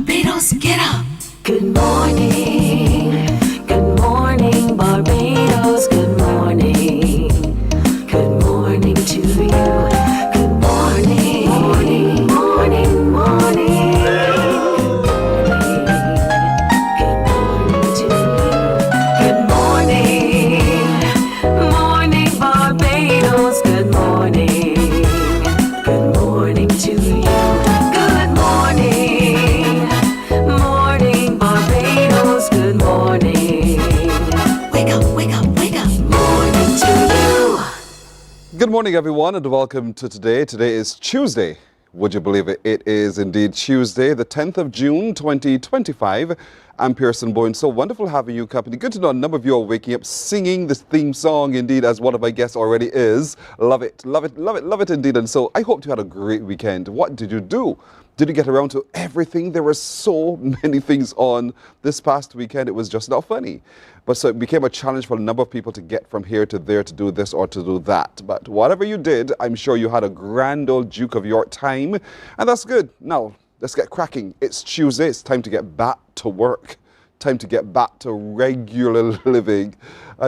Barbados, get up. Good morning, Barbados, good morning. Good morning to you. Good morning, morning, morning, morning. Good morning to you. Good morning, morning, Barbados, good morning. Good morning to you. Good morning, morning, Barbados, good morning. Wake up, wake up, wake up. Morning to you. Good morning, everyone, and welcome to today. Today is Tuesday. Would you believe it? It is indeed Tuesday, the 10th of June, 2025. I'm Pearson Boyne. So wonderful having you company. Good to know a number of you are waking up singing this theme song, indeed, as one of my guests already is. Love it, love it, love it, love it indeed. And so I hope you had a great weekend. What did you do? Did you get around to everything? There were so many things on this past weekend. It was just not funny. But so it became a challenge for a number of people to get from here to there to do this or to do that. But whatever you did, I'm sure you had a grand old duke of your time. And that's good. Now, let's get cracking. It's Tuesday. It's time to get back to work. Time to get back to regular living.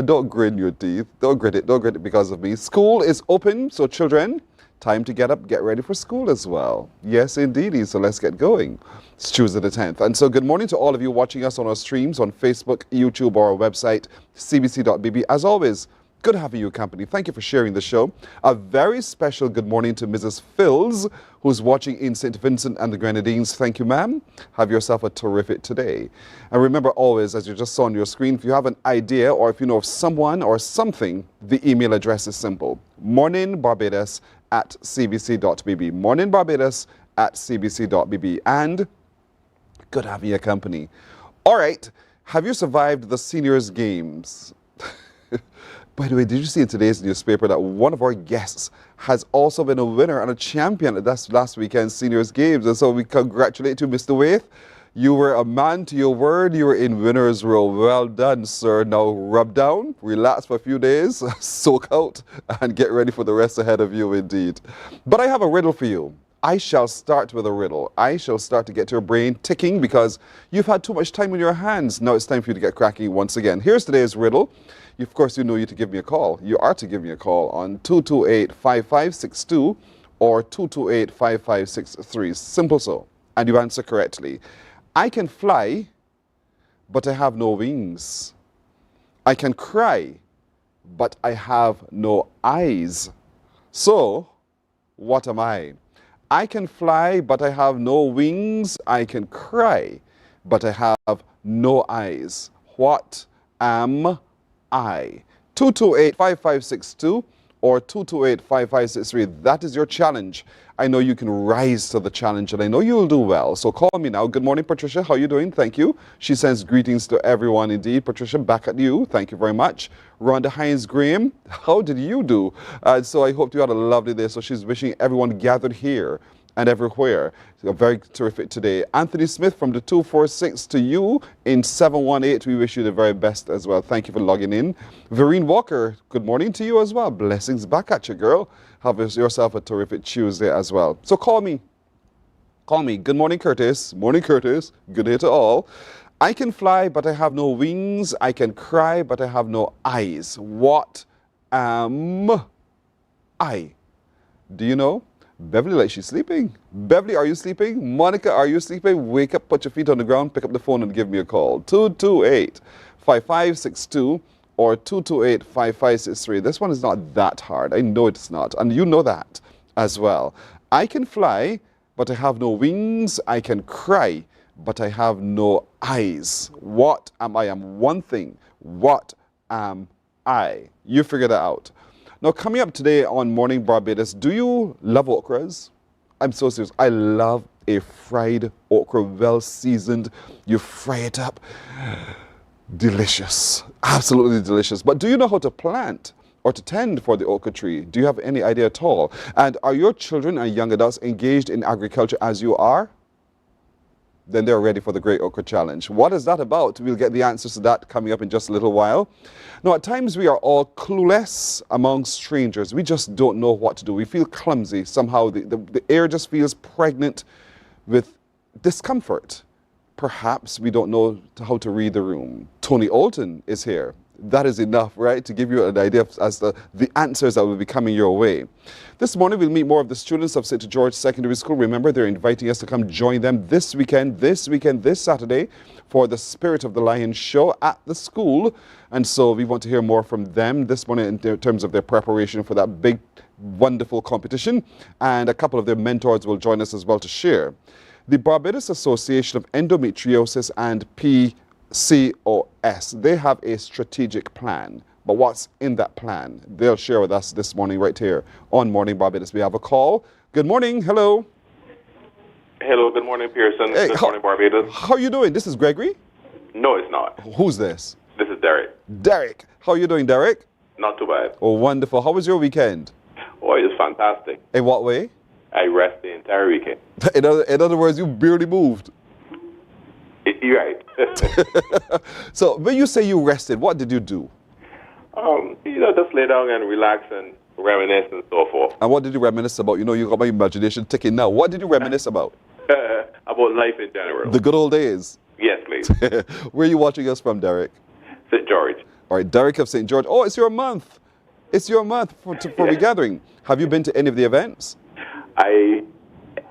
Don't grin your teeth. Don't grit it. Don't grit it because of me. School is open, so children, time to get up, get ready for school as well. Yes, indeedy. So let's get going. It's Tuesday the 10th. And so good morning to all of you watching us on our streams on Facebook, YouTube, or our website, cbc.bb. As always, good having you company. Thank you for sharing the show. A very special good morning to Mrs. Phils, who's watching in St. Vincent and the Grenadines. Thank you, ma'am. Have yourself a terrific today. And remember always, as you just saw on your screen, if you have an idea or if you know of someone or something, the email address is simple. morninbarbados@cbc.bb. morninbarbados@cbc.bb. And good having your company. All right. Have you survived the seniors games? By the way, did you see in today's newspaper that one of our guests has also been a winner and a champion at that last weekend's seniors games? And so we congratulate you, Mr. Waith. You were a man to your word. You were in winner's row. Well done, sir. Now rub down, relax for a few days, soak out, and get ready for the rest ahead of you indeed. But I have a riddle for you. I shall start with a riddle. I shall start to get your brain ticking because you've had too much time in your hands. Now it's time for you to get cracking once again. Here's today's riddle. Of course, you know you to give me a call. You are to give me a call on 228-5562 or 228-5563. Simple so. And you answer correctly. I can fly, but I have no wings. I can cry, but I have no eyes. So, what am I? I can fly, but I have no wings. I can cry, but I have no eyes. What am I? 228-5562 or 228-5563. That is your challenge. I know you can rise to the challenge and I know you'll do well. So call me now. Good morning, Patricia. How are you doing? Thank you. She sends greetings to everyone indeed. Patricia, back at you. Thank you very much. Rhonda Hines Graham, how did you do? So I hope you had a lovely day. So she's wishing everyone gathered here and everywhere. So very terrific today. Anthony Smith from the 246 to you in 718. We wish you the very best as well. Thank you for logging in. Vereen Walker, good morning to you as well. Blessings back at you, girl. Have yourself a terrific Tuesday as well. So call me. Call me. Good morning, Curtis. Morning, Curtis. Good day to all. I can fly, but I have no wings. I can cry, but I have no eyes. What am I? Do you know? Beverly, like she's sleeping. Beverly, are you sleeping? Monica, are you sleeping? Wake up, put your feet on the ground, pick up the phone and give me a call. 228-5562 or 228-5563. This one is not that hard. I know it's not. And you know that as well. I can fly, but I have no wings. I can cry, but I have no eyes. What am I? I'm one thing. What am I? You figure that out. Now, coming up today on Morning Barbados, do you love okras? I'm so serious. I love a fried okra, well seasoned. You fry it up. Delicious. Absolutely delicious. But do you know how to plant or to tend for the okra tree? Do you have any idea at all? And are your children and young adults engaged in agriculture as you are? Then they're ready for the Great Okra Challenge. What is that about? We'll get the answers to that coming up in just a little while. Now, at times we are all clueless among strangers. We just don't know what to do. We feel clumsy. Somehow the air just feels pregnant with discomfort. perhaps we don't know how to read the room. Tony Alton is here. That is enough, right, to give you an idea as to the answers that will be coming your way. This morning, we'll meet more of the students of St. George Secondary School. Remember, they're inviting us to come join them this weekend, this Saturday, for the Spirit of the Lion show at the school. And so we want to hear more from them this morning in terms of their preparation for that big, wonderful competition. And a couple of their mentors will join us as well to share. The Barbados Association of Endometriosis and PCOS, they have a strategic plan. But what's in that plan? They'll share with us this morning right here on Morning Barbados. We have a call. Good morning. Hello. Hello. Good morning, Pearson. Hey, good morning, Barbados. How are you doing? This is Gregory? No, it's not. Who's this? This is Derek. Derek. How are you doing, Derek? Not too bad. Oh, wonderful. How was your weekend? Oh, it was fantastic. In what way? I rest the entire weekend. In other words, you barely moved. You're right. So when you say you rested, what did you do? Just lay down and relax and reminisce and so forth. And what did you reminisce about? You know, you got my imagination ticking now. What did you reminisce about? About life in general. The good old days. Yes, please. Where are you watching us from, Derek? St. George. All right, Derek of St. George. Oh, it's your month. It's your month for the gathering. Have you been to any of the events? I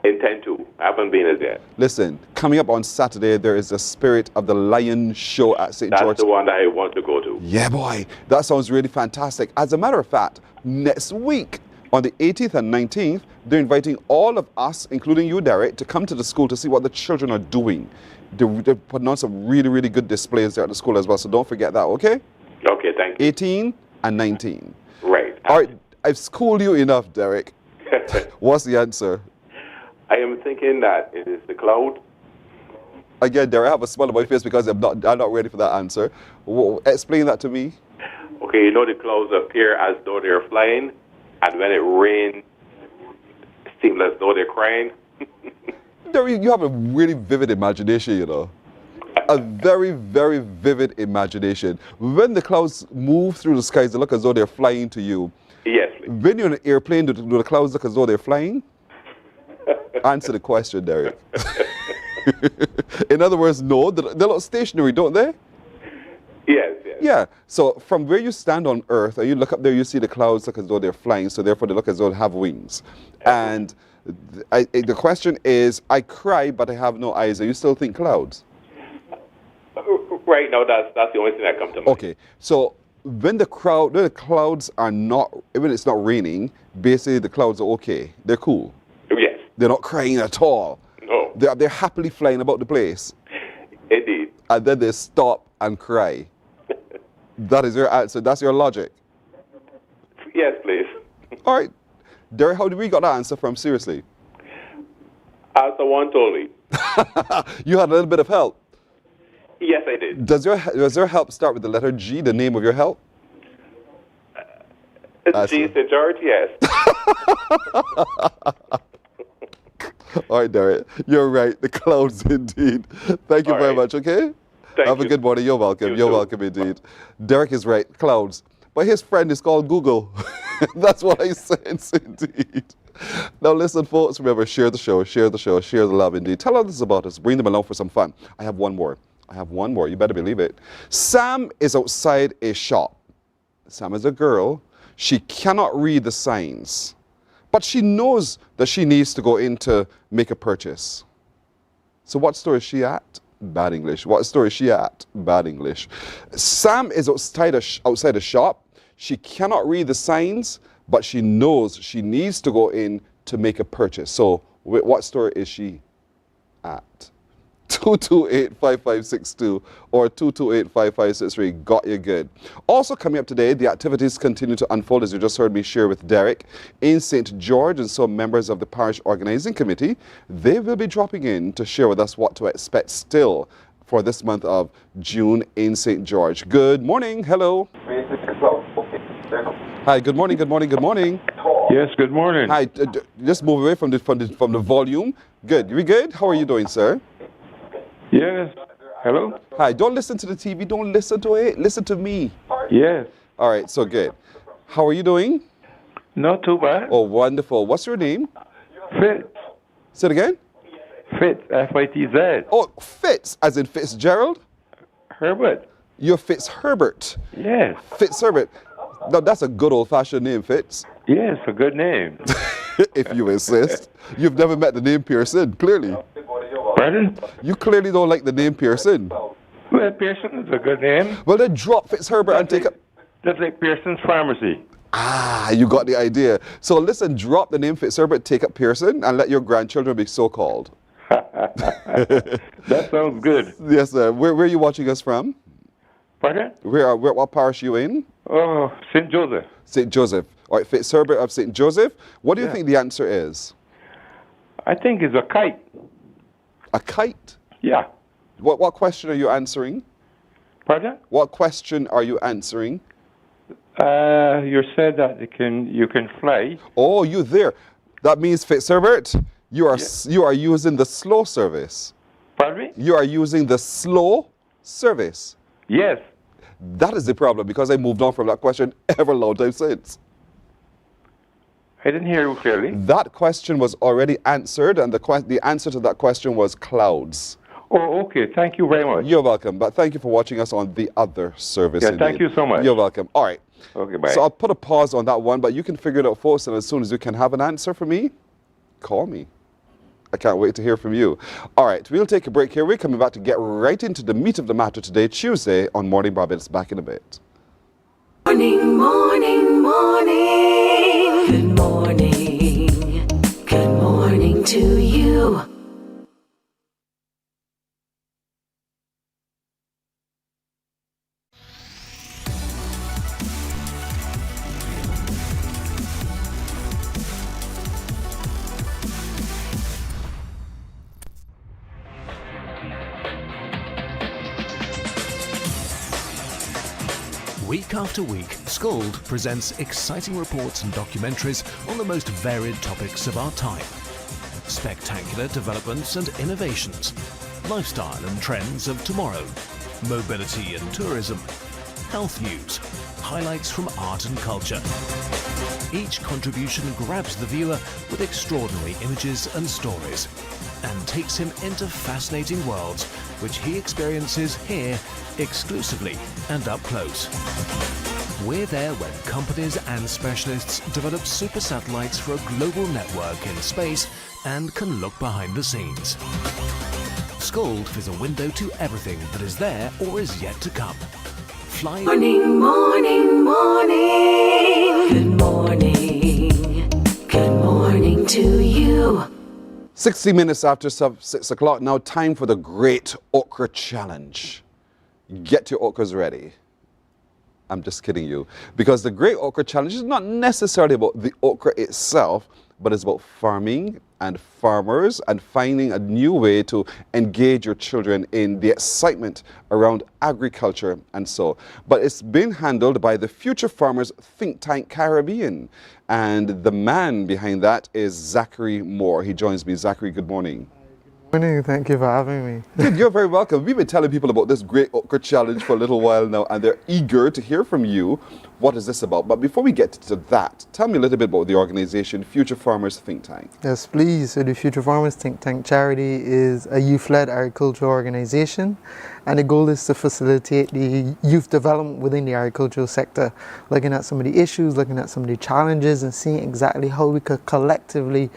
intend to. I haven't been as yet. Listen, coming up on Saturday, there is the Spirit of the Lion show at St. George. That's the one that I want to go to. Yeah, boy. That sounds really fantastic. As a matter of fact, next week, on the 18th and 19th, they're inviting all of us, including you, Derek, to come to the school to see what the children are doing. They're putting on some really, really good displays there at the school as well, so don't forget that, okay? Okay, thank you. 18 and 19. Right. All right, I've schooled you enough, Derek. What's the answer? I am thinking that it is the cloud. Again, Derek, I have a smile on my face because I'm not ready for that answer. Explain that to me. Okay, the clouds appear as though they're flying, and when it rains, it seems as though they're crying. Derek, you have a really vivid imagination, you know. A very, very vivid imagination. When the clouds move through the skies, they look as though they're flying to you. Yes, please. When you're in an airplane, do the clouds look as though they're flying? Answer the question, Derek. In other words, no. They look stationary, don't they? Yes, yes. Yeah. So from where you stand on Earth, and you look up there, you see the clouds look as though they're flying, so therefore they look as though they have wings. And the question is, I cry, but I have no eyes. Do you still think clouds? Right now, that's the only thing that comes to mind. Okay. So when the clouds are not, when it's not raining, basically the clouds are okay. They're cool. Yes. They're not crying at all. No. They're happily flying about the place. Indeed. And then they stop and cry. That is your answer. That's your logic. Yes, please. All right. Derek, how did we got that answer from? Seriously. As someone told me. You had a little bit of help. Yes, I did. Does your help start with the letter G, the name of your help? It's G. St. George, yes. All right, Derek. You're right. The clouds indeed. Thank you All very right. much, okay? Have a good morning. You're welcome. You You're too. welcome indeed. Derek is right. Clouds. But his friend is called Google. That's what I sense indeed. Now listen, folks. Remember, share the show, share the love indeed. Tell others about us. Bring them along for some fun. I have one more. You better believe it. Sam is outside a shop. Sam is a girl. She cannot read the signs, but she knows that she needs to go in to make a purchase. So what store is she at? Bad English. What store is she at? Bad English. Sam is outside a shop. She cannot read the signs, but she knows she needs to go in to make a purchase. So what store is she at? 228-5562 or 228-5563. Got you good. Also coming up today, the activities continue to unfold, as you just heard me share with Derek, in St. George, and so members of the parish organizing committee, they will be dropping in to share with us what to expect still for this month of June in St. George. Good morning. Hello. Hi. Good morning. Yes, good morning. Hi. Just move away from the volume. Good. You good? How are you doing, sir? Yes. Hello? Hi, don't listen to the TV. Don't listen to it. Listen to me. Yes. All right, so good. How are you doing? Not too bad. Oh, wonderful. What's your name? Fitz. Say it again? Fitz, F-I-T-Z. Oh, Fitz, as in Fitzgerald? Herbert. You're Fitzherbert. Yes. Fitzherbert. Now, that's a good old-fashioned name, Fitz, Yes, a good name. if you insist. You've never met the name Pearson, clearly. Pardon? You clearly don't like the name Pearson. Well, Pearson is a good name. Well, then drop Fitzherbert and take up... That's like Pearson's Pharmacy. Ah, you got the idea. So listen, drop the name Fitzherbert, take up Pearson, and let your grandchildren be so called. That sounds good. Yes, sir. Where are you watching us from? Pardon? What parish are you in? Oh, St. Joseph. St. Joseph. All right, Fitzherbert of St. Joseph. What do you Yeah. think the answer is? I think it's a kite. A kite? Yeah. What question are you answering? Pardon? What question are you answering? You said that you can fly. Oh, you there. That means, Fitzherbert, you are using the slow service. Pardon me? You are using the slow service. Yes. That is the problem, because I moved on from that question ever long time since. I didn't hear you clearly. That question was already answered, and the answer to that question was clouds. Oh, okay. Thank you very much. You're welcome, but thank you for watching us on the other service. Yeah, thank you so much. You're welcome. All right. Okay, bye. So I'll put a pause on that one, but you can figure it out, folks, and as soon as you can have an answer for me, call me. I can't wait to hear from you. All right, we'll take a break here. We're coming back to get right into the meat of the matter today, Tuesday, on Morning Barbados. Back in a bit. Morning, morning, morning. Good morning. Good morning to you. Week after week, Scold presents exciting reports and documentaries on the most varied topics of our time. Spectacular developments and innovations, lifestyle and trends of tomorrow, mobility and tourism, health news, highlights from art and culture. Each contribution grabs the viewer with extraordinary images and stories and takes him into fascinating worlds which he experiences here exclusively and up close. We're there when companies and specialists develop super satellites for a global network in space and can look behind the scenes. Scold is a window to everything that is there or is yet to come. Fly. Morning, morning, morning. Good morning. Good morning to you. 60 minutes after 6 o'clock, now time for the Great Okra Challenge. Get your okras ready. I'm just kidding you. Because the Great Okra Challenge is not necessarily about the okra itself, but it's about farming and farmers and finding a new way to engage your children in the excitement around agriculture and so. But it's been handled by the Future Farmers Think Tank Caribbean. And the man behind that is Zachary Moore. He joins me. Zachary, good morning. Good morning, thank you for having me. Dude, you're very welcome. We've been telling people about this Great Okra Challenge for a little while now, and they're eager to hear from you. What is this about? But before we get to that, tell me a little bit about the organization Future Farmers Think Tank. Yes, please. So the Future Farmers Think Tank charity is a youth-led agricultural organization, and the goal is to facilitate the youth development within the agricultural sector, looking at some of the issues, looking at some of the challenges, and seeing exactly how we could collectively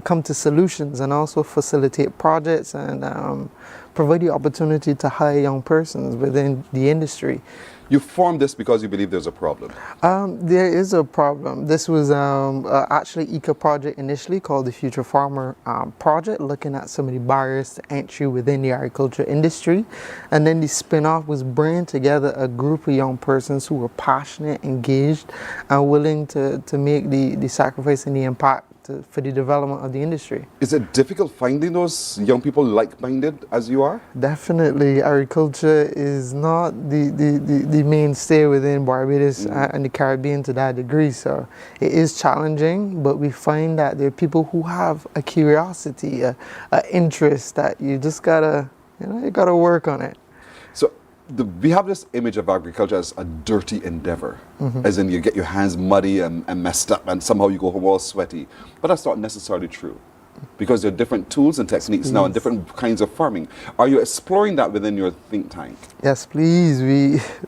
come to solutions and also facilitate projects and provide the opportunity to hire young persons within the industry. You formed this because you believe there's a problem. There is a problem. This was actually ECA project initially called the Future Farmer Project, looking at some of the barriers to entry within the agriculture industry. And then the spin-off was bringing together a group of young persons who were passionate, engaged, and willing to make the sacrifice and the impact for the development of the industry. Is it difficult finding those young people like-minded as you are? Definitely. Agriculture is not the mainstay within Barbados and the Caribbean to that degree, so it is challenging, but we find that there are people who have a curiosity, an interest that you just gotta, you gotta work on it. So we have this image of agriculture as a dirty endeavor, as in you get your hands muddy and messed up and somehow you go home all sweaty. But that's not necessarily true. Because there are different tools and techniques now and different kinds of farming. Are you exploring that within your think tank? Yes, please.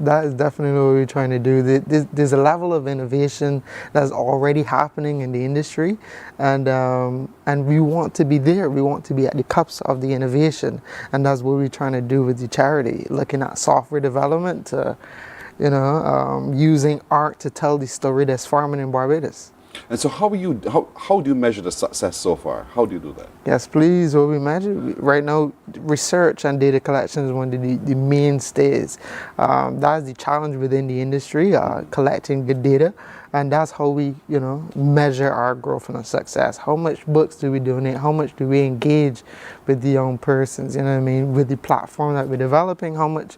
That is definitely what we're trying to do. There's a level of innovation that's already happening in the industry, and we want to be there. We want to be at the cups of the innovation, and that's what we're trying to do with the charity. Looking at software development, using art to tell the story that's farming in Barbados. And so how do you measure the success so far? How do you do that? Yes, please. What we measure right now, research and data collection is one of the mainstays. That's the challenge within the industry, collecting good data. And that's how we, measure our growth and our success. How much books do we donate? How much do we engage with the young persons? With the platform that we're developing, how much,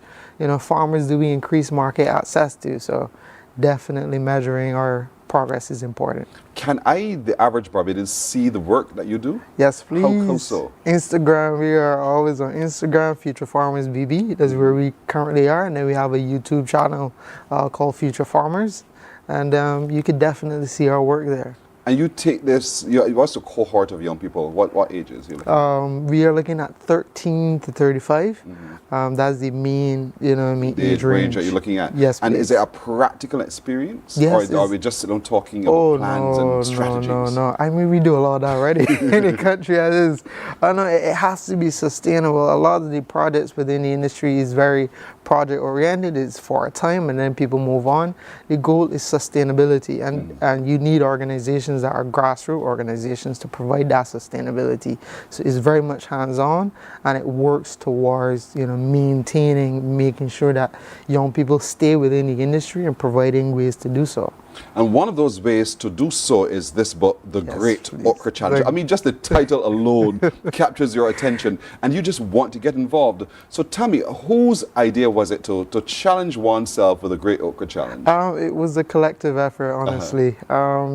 farmers do we increase market access to? So definitely measuring our progress is important. Can I, the average Barbadian, see the work that you do? Yes, please. How so? Instagram, we are always on Instagram, Future Farmers BB. That's where we currently are. And then we have a YouTube channel called Future Farmers. And you could definitely see our work there. And you take this, what's the cohort of young people? What ages? We are looking at 13 to 35. That's the mean, age range that you're looking at. Yes, and please. is it a practical experience? Yes. Or are we just talking about plans and strategies? No. We do a lot of that already in the country as is. I know it has to be sustainable. A lot of the projects within the industry is very project oriented. It's for a time and then people move on. The goal is sustainability, and you need organizations that are grassroots organizations to provide that sustainability. So it's very much hands-on, and it works towards maintaining, making sure that young people stay within the industry and providing ways to do so. And one of those ways to do so is this book, The Great Okra Challenge. I mean, just the title alone captures your attention, and you just want to get involved. So tell me, whose idea was it to challenge oneself with the Great Okra Challenge? It was a collective effort, honestly.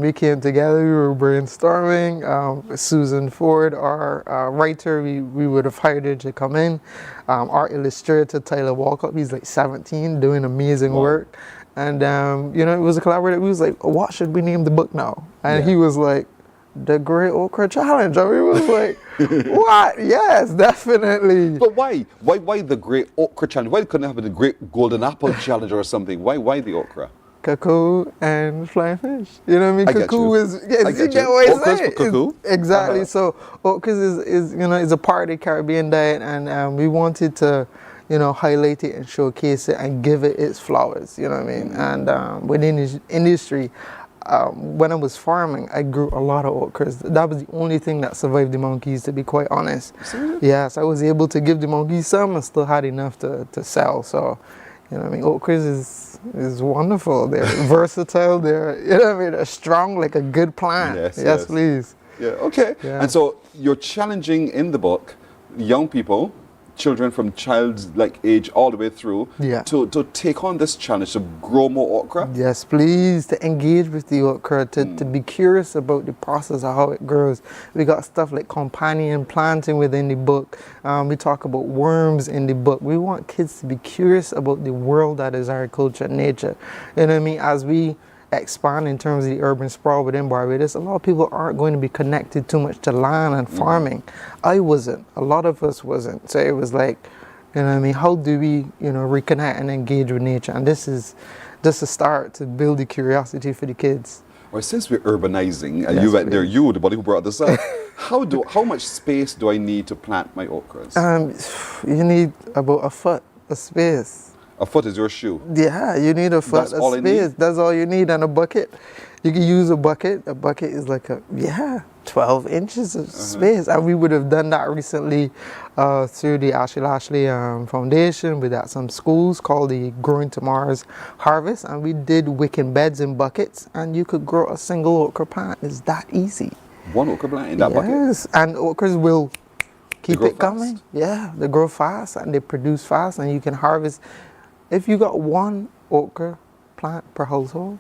We came together, we were brainstorming. Susan Ford, our writer, we would have hired her to come in. Our illustrator, Tyler Walkup, he's like 17, doing amazing work. And, it was a collaborative. We was like, what should we name the book now? And he was like, The Great Okra Challenge. And we was like, what? Yes, definitely. But why? Why the Great Okra Challenge? Why couldn't it have been the Great Golden Apple Challenge or something? Why the okra? Cuckoo and flying fish. You know what I mean? Cuckoo is, you get what I'm saying? Cuckoo? Exactly. So okras is a part of the Caribbean diet, and we wanted to highlight it and showcase it and give it its flowers, you know what I mean? And within this industry, when I was farming, I grew a lot of okras. That was the only thing that survived the monkeys, to be quite honest. Seriously? Yes, I was able to give the monkeys some and still had enough to sell. So, you know what I mean? Okras is wonderful. They're versatile. They're, they're strong like a good plant. Yes, please. Yeah, okay. Yeah. And so you're challenging in the book young people, children from childlike age all the way through, to take on this challenge to grow more okra? Yes, please, to engage with the okra, to be curious about the process of how it grows. We got stuff like companion planting within the book. We talk about worms in the book. We want kids to be curious about the world that is agriculture and nature. You know what I mean? As we expand in terms of the urban sprawl within Barbados, a lot of people aren't going to be connected too much to land and farming. I wasn't. A lot of us wasn't. So it was like, how do we, reconnect and engage with nature? And this is just a start to build the curiosity for the kids. Well, since we're urbanizing, and you went there, the body who brought this up, how much space do I need to plant my okras? You need about a foot of space. A foot is your shoe? Yeah, you need a foot of space. That's all you need. And a bucket. You can use a bucket. A bucket is like 12 inches of space. And we would have done that recently through the Ashley Foundation. We had some schools called the Growing to Mars Harvest. And we did wicking beds in buckets. And you could grow a single okra plant. It's that easy. One okra plant in that bucket? Yes, and okras will keep it coming. Yeah, they grow fast and they produce fast. And you can harvest. If you got one okra plant per household,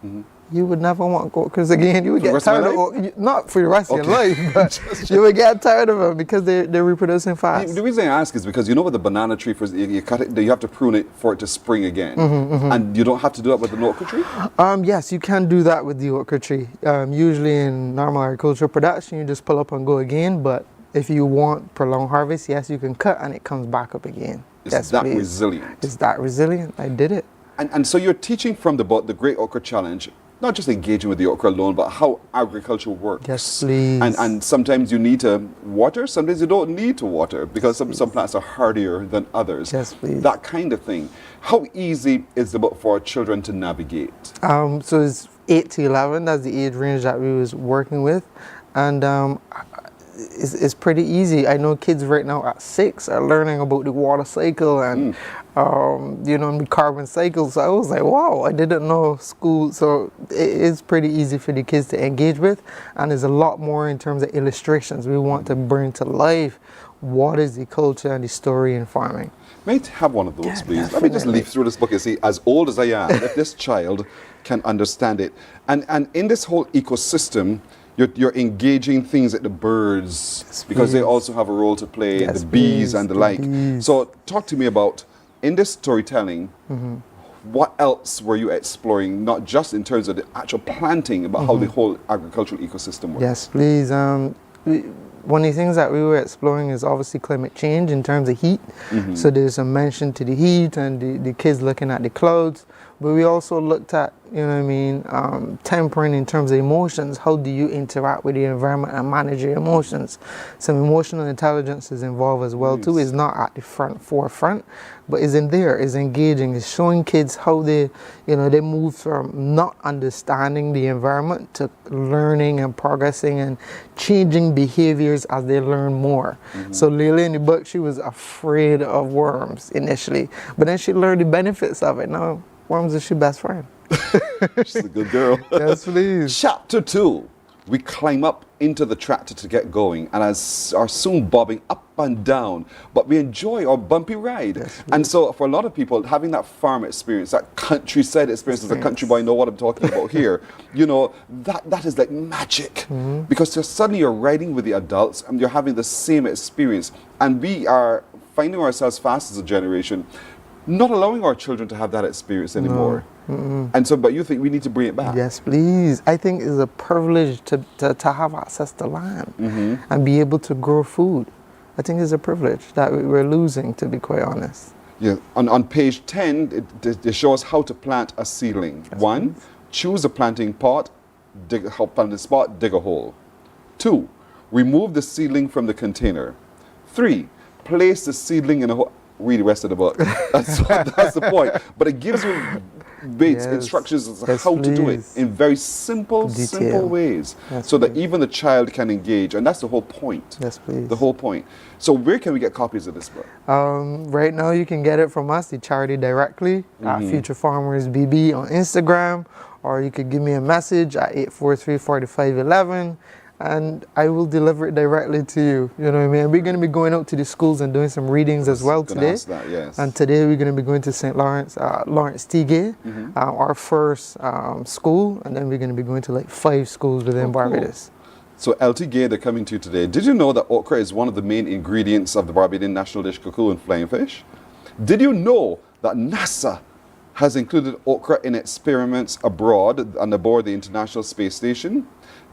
you would never want okras again. You would For the get rest of tired my of life? okra. Not for the rest of your life, but you would get tired of them because they're reproducing fast. The reason I ask is because you know with the banana tree, you cut it, you have to prune it for it to spring again. And you don't have to do that with the okra tree? Yes, you can do that with the okra tree. Usually in normal agricultural production, you just pull up and go again. But if you want prolonged harvest, yes, you can cut and it comes back up again. It's Yes, that please. resilient. It's that resilient. I did it. And so you're teaching from the book, The Great Okra Challenge, not just engaging with the okra alone, but how agriculture works. Yes, please. And sometimes you need to water, sometimes you don't need to water because some plants are hardier than others. Yes, please. That kind of thing. How easy is the book for children to navigate? So it's 8 to 11. That's the age range that we was working with. And it's pretty easy. I know kids right now at 6 are learning about the water cycle and the carbon cycle. So I was like, wow, I didn't know school. So it is pretty easy for the kids to engage with, and there's a lot more in terms of illustrations. We want to bring to life what is the culture and the story in farming. May I have one of those, Yeah, please? Let me just definitely. leaf through this book and see, as old as I am, if this child can understand it. And in this whole ecosystem, you're engaging things like the birds, Yes, because they please. also have a role to play, Yes, the bees please, and the the like. bees. So talk to me about, in this storytelling, what else were you exploring, not just in terms of the actual planting, but how the whole agricultural ecosystem works? Yes, please. One of the things that we were exploring is obviously climate change in terms of heat. So there's a mention to the heat and the kids looking at the clouds. But we also looked at, tempering in terms of emotions. How do you interact with the environment and manage your emotions? Some emotional intelligence is involved as well too. It's not at the forefront, but is in there, is engaging, is showing kids how they move from not understanding the environment to learning and progressing and changing behaviors as they learn more. So Layla in the book, she was afraid of worms initially, but then she learned the benefits of it. Now worms is your best friend. She's a good girl. Yes, please. Chapter 2. We climb up into the tractor to get going and are soon bobbing up and down, but we enjoy our bumpy ride. Yes, and so for a lot of people, having that farm experience, that countryside experience, as a country boy, I know what I'm talking about here, that is like magic. Because suddenly you're riding with the adults and you're having the same experience. And we are finding ourselves fast as a generation not allowing our children to have that experience anymore. And so, but you think we need to bring it back? Yes, please. I think it's a privilege to have access to land and be able to grow food. I think it's a privilege that we're losing, to be quite honest. Yeah. On page 10, it shows how to plant a seedling. Yes, 1, please. choose a planting pot, planting spot, dig a hole. 2, remove the seedling from the container. 3, place the seedling in a hole. Read the rest of the book. That's the point. But it gives you Yes. instructions as to Yes, how to do it please. in very simple Detail. ways, Yes, so that please. even the child can engage. And that's the whole point. Yes, please. The whole point. So where can we get copies of this book? Right now, you can get it from us, the charity, directly at Future Farmers BB on Instagram, or you could give me a message at 843-4511, and I will deliver it directly to you. You know what I mean? We're going to be going out to the schools and doing some readings as well Gonna today. ask that, yes. And today we're going to be going to St. Lawrence, Lawrence Tigay, our first school, and then we're going to be going to like 5 schools within cool. Barbados. So LT Gay, they're coming to you today. Did you know that okra is one of the main ingredients of the Barbadian national dish cuckoo and flying fish? Did you know that NASA has included okra in experiments abroad and aboard the International Space Station?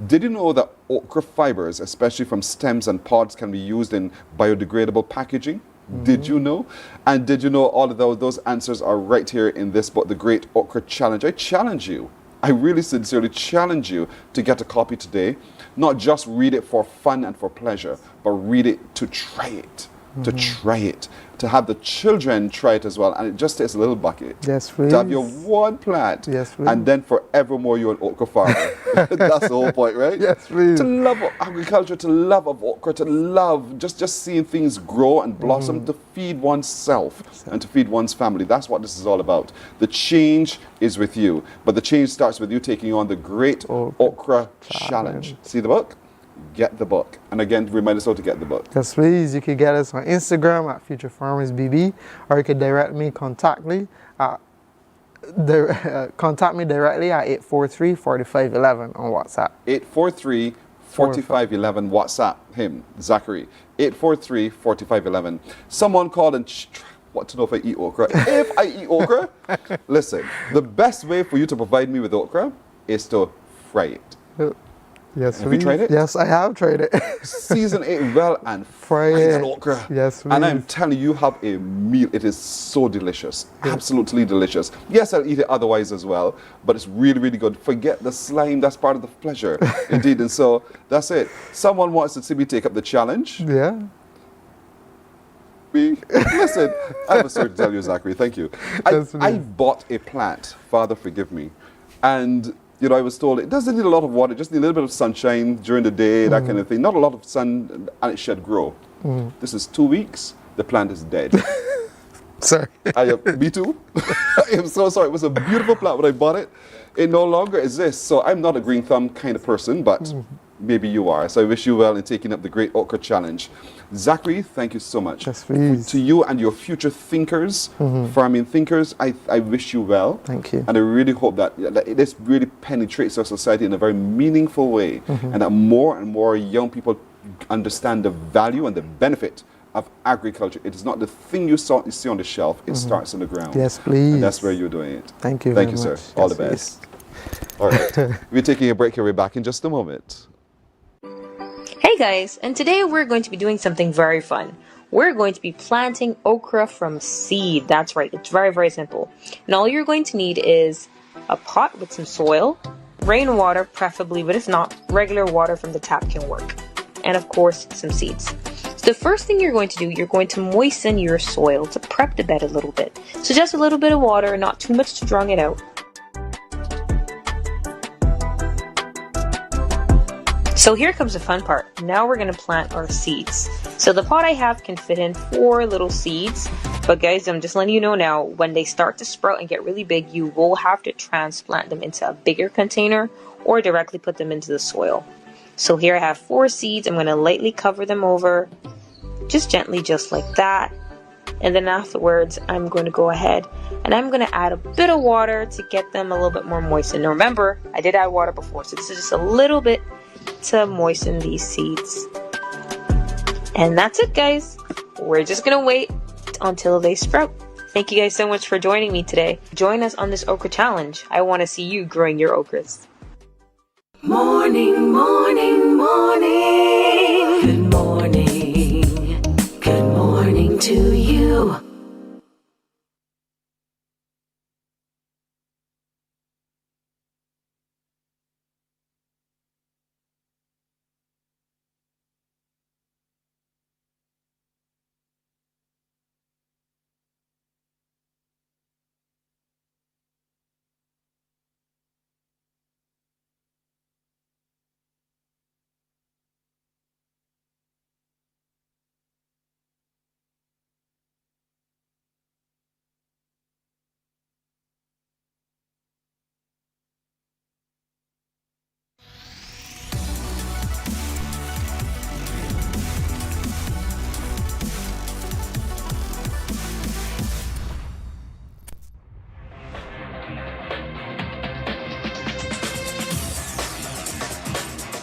Did you know that okra fibers, especially from stems and pods, can be used in biodegradable packaging? Did you know? And did you know all of those answers are right here in this book, The Great Okra Challenge? I challenge you. I really sincerely challenge you to get a copy today. Not just read it for fun and for pleasure, but read it to try it. To try it. To have the children try it as well. And it just takes a little bucket. Yes, please. To have your one plant. Yes, please. And then forevermore you're an okra farmer. That's the whole point, right? Yes, please. To love agriculture, to love of okra, to love just seeing things grow and blossom, to feed oneself and to feed one's family. That's what this is all about. The change is with you. But the change starts with you taking on the Great Okra Challenge. See the book? Get the book. And again, remind us how to get the book. Yes, please. You can get us on Instagram at Future Farmers BB, or you can direct me, contact me at contact me directly at 843-4511 on WhatsApp. 843-4511 WhatsApp him, Zachary. 843-4511. Someone called and want to know if I eat okra. If I eat okra, listen, the best way for you to provide me with okra is to fry it. Yes, Have you tried it? Yes, I have tried it. Season it well and Fry that it. okra. Yes, and I'm please. telling you, you have a meal. It is so delicious. Absolutely delicious. Yes, I'll eat it otherwise as well, but it's really, really good. Forget the slime. That's part of the pleasure. Indeed. And so that's it. Someone wants to see me take up the challenge. Yeah. Listen, I have a story to tell you, Zachary. Thank you. I Definitely. bought a plant, Father forgive me, and I was told it doesn't need a lot of water, just need a little bit of sunshine during the day, that kind of thing. Not a lot of sun, and it should grow. This is 2 weeks, the plant is dead. Sorry. Me too. I am so sorry. It was a beautiful plant when I bought it. It no longer exists. So I'm not a green thumb kind of person, but maybe you are. So I wish you well in taking up the Great Okra Challenge. Zachary, thank you so much. Yes, please. To you and your future thinkers, farming thinkers, I wish you well. Thank you. And I really hope that this really penetrates our society in a very meaningful way, and that more and more young people understand the value and the benefit of agriculture. It is not the thing you see on the shelf, it starts on the ground. Yes, please. And that's where you're doing it. Thank you Thank very you, sir. much. All Yes, the best. All right. We're taking a break here. We're back in just a moment. Hey guys, and today we're going to be doing something very fun. We're going to be planting okra from seed. That's right, it's very, very simple. And all you're going to need is a pot with some soil, rainwater preferably, but if not, regular water from the tap can work. And of course, some seeds. So the first thing you're going to do, you're going to moisten your soil to prep the bed a little bit. So just a little bit of water, not too much to drown it out. So here comes the fun part. Now we're going to plant our seeds. So the pot I have can fit in 4 little seeds. But guys, I'm just letting you know now, when they start to sprout and get really big, you will have to transplant them into a bigger container or directly put them into the soil. So here I have 4 seeds. I'm going to lightly cover them over, just gently, just like that. And then afterwards, I'm going to go ahead and I'm going to add a bit of water to get them a little bit more moistened. Now remember, I did add water before, so this is just a little bit to moisten these seeds. And that's it, guys. We're just gonna wait until they sprout. Thank you guys so much for joining me today. Join us on this okra challenge. I want to see you growing your okras. Morning, morning, morning. Good morning. Good morning to you.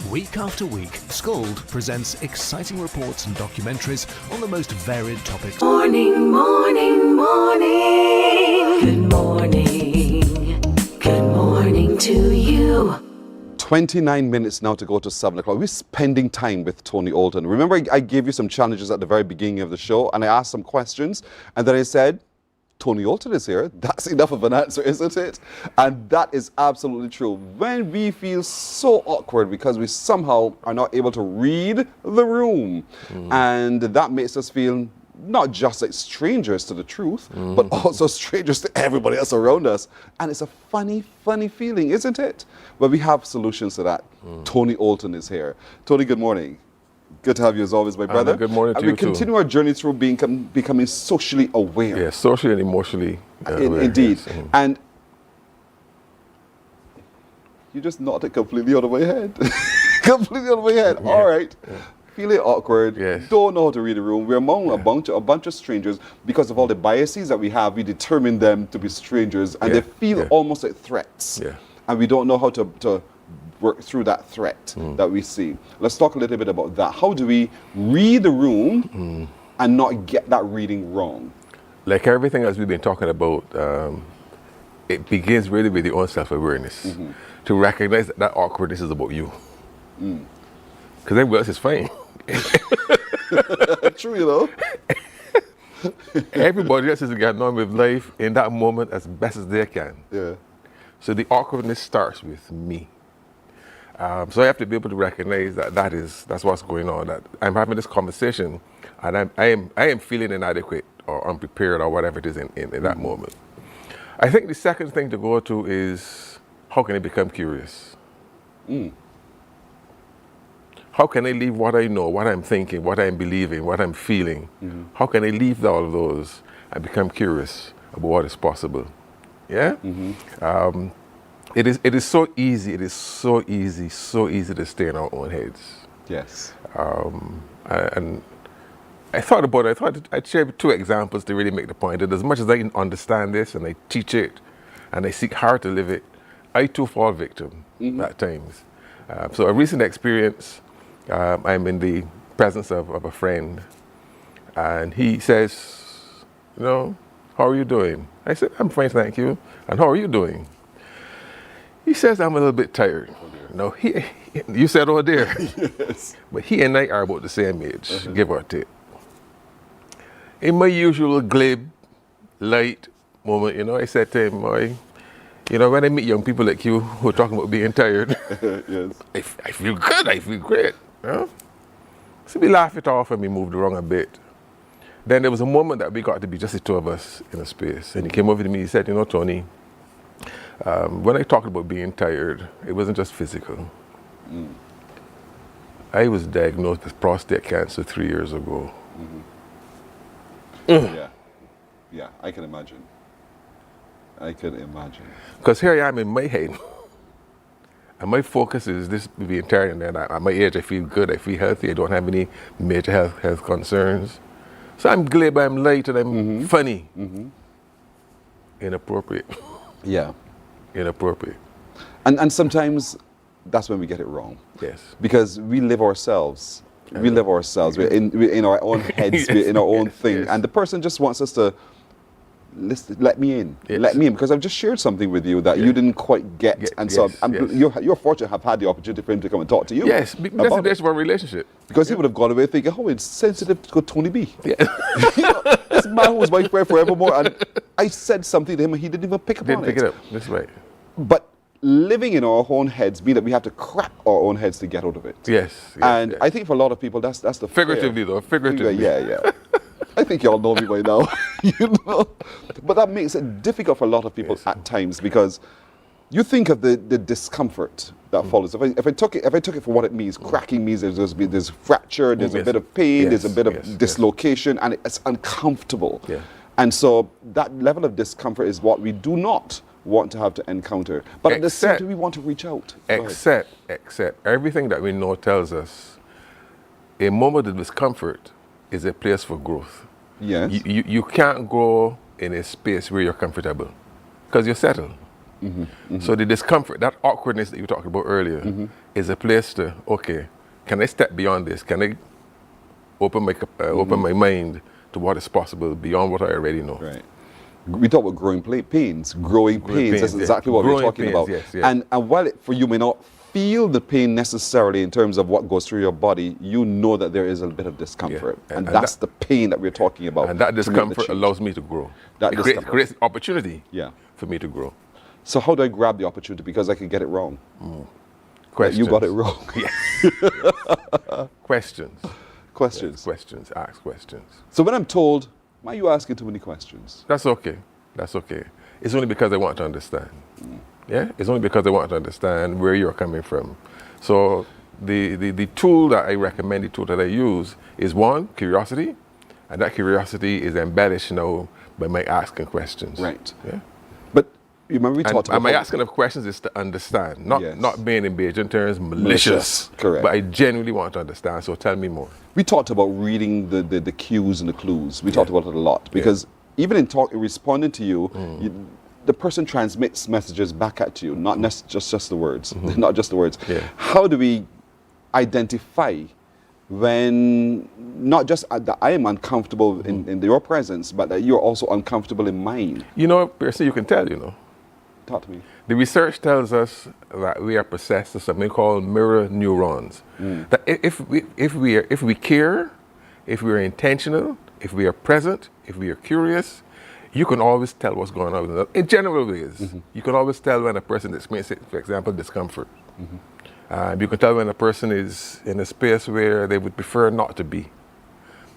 Week after week, Scold presents exciting reports and documentaries on the most varied topics. Morning, morning, morning. Good morning. Good morning to you. 29 minutes now to go to 7 o'clock. We're spending time with Tony Alton. Remember, I gave you some challenges at the very beginning of the show, and I asked some questions, and then I said, Tony Alton is here. That's enough of an answer, isn't it? And that is absolutely true. When we feel so awkward because we somehow are not able to read the room, and that makes us feel not just like strangers to the truth, but also strangers to everybody else around us. And it's a funny, funny feeling, isn't it? But we have solutions to that. Tony Alton is here. Tony, good morning. Good to have you as always, my brother. Good morning to and you we continue our journey through becoming socially aware. Yes, socially and emotionally aware. Indeed. Yes. And you just nodded completely out of my head. Completely out of my head. Yeah. All right. Yeah. feeling awkward, Yes. don't know how to read the room. We're among a bunch of strangers because of all the biases that we have. We determine them to be strangers, and they feel almost like threats. Yeah. And we don't know how to work through that threat that we see. Let's talk a little bit about that. How do we read the room and not get that reading wrong? Like everything else we've been talking about, it begins really with your own self-awareness. To recognize that awkwardness is about you. Because everybody else is fine. True, you know. Everybody else is getting on with life in that moment as best as they can. Yeah. So the awkwardness starts with me. So I have to be able to recognize that that's what's going on. That I'm having this conversation, and I am feeling inadequate or unprepared or whatever it is in that moment. I think the second thing to go to is, how can I become curious? How can I leave what I know, what I'm thinking, what I'm believing, what I'm feeling? How can I leave all of those and become curious about what is possible? Yeah? It is so easy to stay in our own heads. Yes. And I thought about it. I thought I'd share 2 examples to really make the point that as much as I can understand this and I teach it and I seek hard to live it, I too fall victim at times. So a recent experience, I'm in the presence of a friend, and he says, how are you doing? I said, I'm fine, thank you. And how are you doing? He says, I'm a little bit tired. No, you said, oh dear. Yes. But he and I are about the same age, give or take. In my usual glib, light moment, I said to him, when I meet young people like you who are talking about being tired, Yes. I feel good, I feel great. So we laughed it off and we moved around a bit. Then there was a moment that we got to be just the 2 of us in a space. And he came over to me, he said, Tony, when I talked about being tired, it wasn't just physical. I was diagnosed with prostate cancer 3 years ago. Yeah, I can imagine. Because here I am in my head. And my focus is this being tired, and then at my age I feel good, I feel healthy, I don't have any major health concerns. So I'm glib, I'm light, and I'm funny. Inappropriate. Yeah. Inappropriate. And sometimes that's when we get it wrong. Yes. Because we live ourselves. We live ourselves. We're in our own heads. We're in our own thing. Yes. And the person just wants us to let me in. Yes. Let me in. Because I've just shared something with you that you didn't quite get. And so you're fortunate to have had the opportunity for him to come and talk to you. Yes, that's the best of our relationship. Because he would have gone away thinking, oh, it's sensitive to Tony B. Yeah. This man who was my friend forevermore. And I said something to him and he didn't even pick up on it. Didn't pick it up. That's right. But living in our own heads means that we have to crack our own heads to get out of it. Yes. And I think for a lot of people, that's the figuratively fear. though, figuratively. Yeah. I think y'all know me by now, But that makes it difficult for a lot of people at times because you think of the discomfort that follows. If I took it for what it means, cracking means there's fracture, there's a bit of pain, there's a bit of dislocation, and it's uncomfortable. Yeah. And so that level of discomfort is what we do not want to have to encounter. But at the same time, we want to reach out. Except everything that we know tells us a moment of discomfort is a place for growth. Yes. You can't grow in a space where you're comfortable because you're settled. So the discomfort, that awkwardness that you talked about earlier, is a place to, okay, can I step beyond this? Can I open my mind to what is possible beyond what I already know? Right. We talk about growing pains. That's exactly what we're talking about. Yes. And while for you may not feel the pain necessarily in terms of what goes through your body, you know that there is a bit of discomfort. Yeah. And that's the pain that we're talking about. And that discomfort allows me to grow. It creates opportunity for me to grow. So how do I grab the opportunity? Because I could get it wrong. Questions. You got it wrong. Yes. Questions. Ask questions. So when I'm told, why are you asking too many questions? That's okay. It's only because I want to understand. Yeah? It's only because I want to understand where you're coming from. So the tool that I recommend, the tool that I use is one, curiosity. And that curiosity is embellished now by my asking questions. Right. Yeah? But remember we talked about and my asking of questions is to understand, not being in Bajan terms malicious. Correct. But I genuinely want to understand. So tell me more. We talked about reading the cues and the clues. We talked about it a lot because even in responding to you, the person transmits messages back at you, not just the words, not just the words. Yeah. How do we identify when not just that I am uncomfortable in your presence, but that you're also uncomfortable in mine? You know, Percy, you can tell, you know. Talk to me. The research tells us that we are possessed of something called mirror neurons. That if we care, if we are intentional, if we are present, if we are curious, you can always tell what's going on with another. In general ways, you can always tell when a person experiences, for example, discomfort. You can tell when a person is in a space where they would prefer not to be.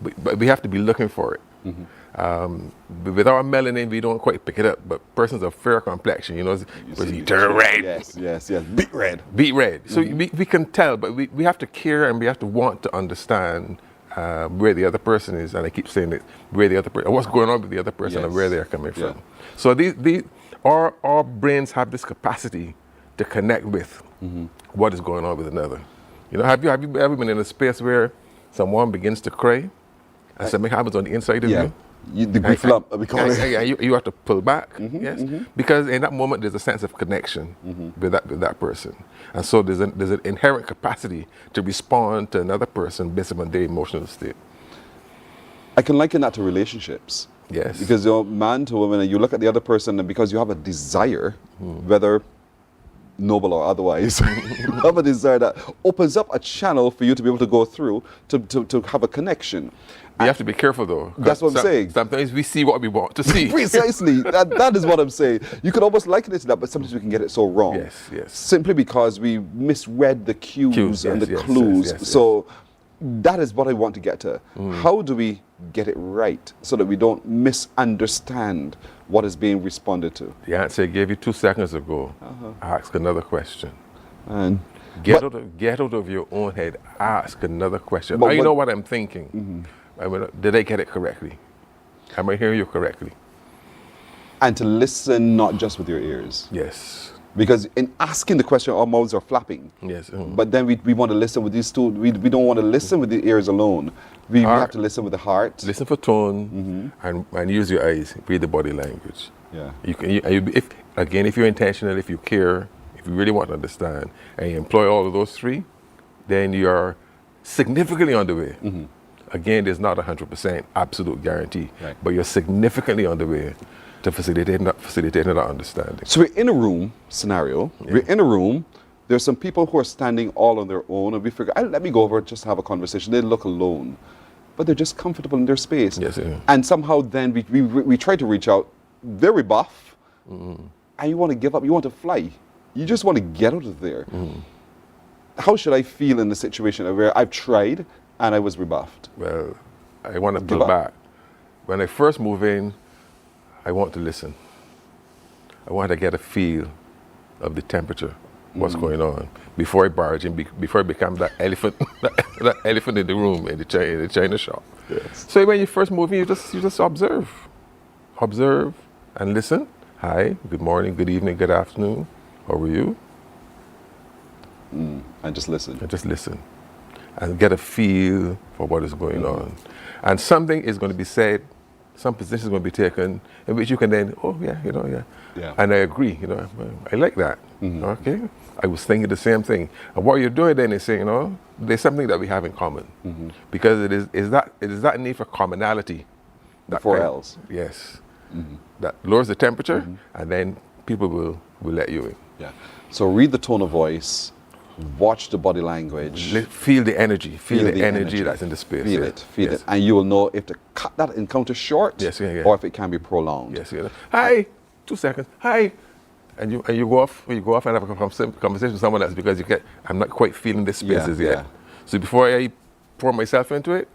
But we have to be looking for it. With our melanin, we don't quite pick it up. But persons of fair complexion, you turn red. Yes. Beat red. Beat red. So we can tell, but we have to care and we have to want to understand where the other person is. And I keep saying it, where the other person, what's going on with the other person and where they're coming from. So our brains have this capacity to connect with what is going on with another. You know, have you ever been in a space where someone begins to cry and something happens on the inside of you? The grief lump, we call it. You have to pull back, because in that moment there's a sense of connection with that person, and so there's an inherent capacity to respond to another person based on their emotional state. I can liken that to relationships. Yes. Because you're man to woman, and you look at the other person, and because you have a desire, whether noble or otherwise, you have a desire that opens up a channel for you to be able to go through to have a connection. You have to be careful though. That's what I'm saying. Sometimes we see what we want to see. Precisely. that is what I'm saying. You could almost liken it to that, but sometimes we can get it so wrong. Yes. Simply because we misread the cues and the clues. So that is what I want to get to. How do we get it right so that we don't misunderstand what is being responded to? The answer I gave you 2 seconds ago. Ask another question. And get out of your own head. Ask another question. You know what I'm thinking. Did I get it correctly? Am I hearing you correctly? And to listen not just with your ears. Yes. Because in asking the question, our mouths are flapping. Yes. But then we want to listen with these two. We don't want to listen with the ears alone. We have to listen with the heart. Listen for tone and use your eyes. Read the body language. Yeah. If you're intentional, if you care, if you really want to understand, and you employ all of those three, then you are significantly on the way. Again, there's not 100% absolute guarantee, but you're significantly on the way to facilitating that understanding. So we're in a room scenario. We're in a room. There's some people who are standing all on their own, and we figure, let me go over and just have a conversation. They look alone, but they're just comfortable in their space. Yes. And somehow then we try to reach out. They're rebuffed, and you want to give up. You want to fly. You just want to get out of there. How should I feel in the situation where I've tried and I was rebuffed? Well, I want to pull back. When I first move in, I want to listen. I want to get a feel of the temperature, what's going on, before I barge in, before I become that elephant, that elephant in the room in the China shop. Yes. So when you first move in, you just observe and listen. Hi, good morning, good evening, good afternoon. How are you? And just listen. And get a feel for what is going on. And something is going to be said, some position is going to be taken, in which you can then, and I agree, I like that. Okay, I was thinking the same thing. And what you're doing then is saying, there's something that we have in common, because it is that need for commonality. The four L's. Yes, that lowers the temperature, and then people will let you in. Yeah. So read the tone of voice. Watch the body language. Feel the energy. Feel the energy that's in the space. Feel it. And you will know if to cut that encounter short or if it can be prolonged. Yes. Hi, 2 seconds. Hi. And you go off and have a conversation with someone else because I'm not quite feeling this space as yet. So before I pour myself into it,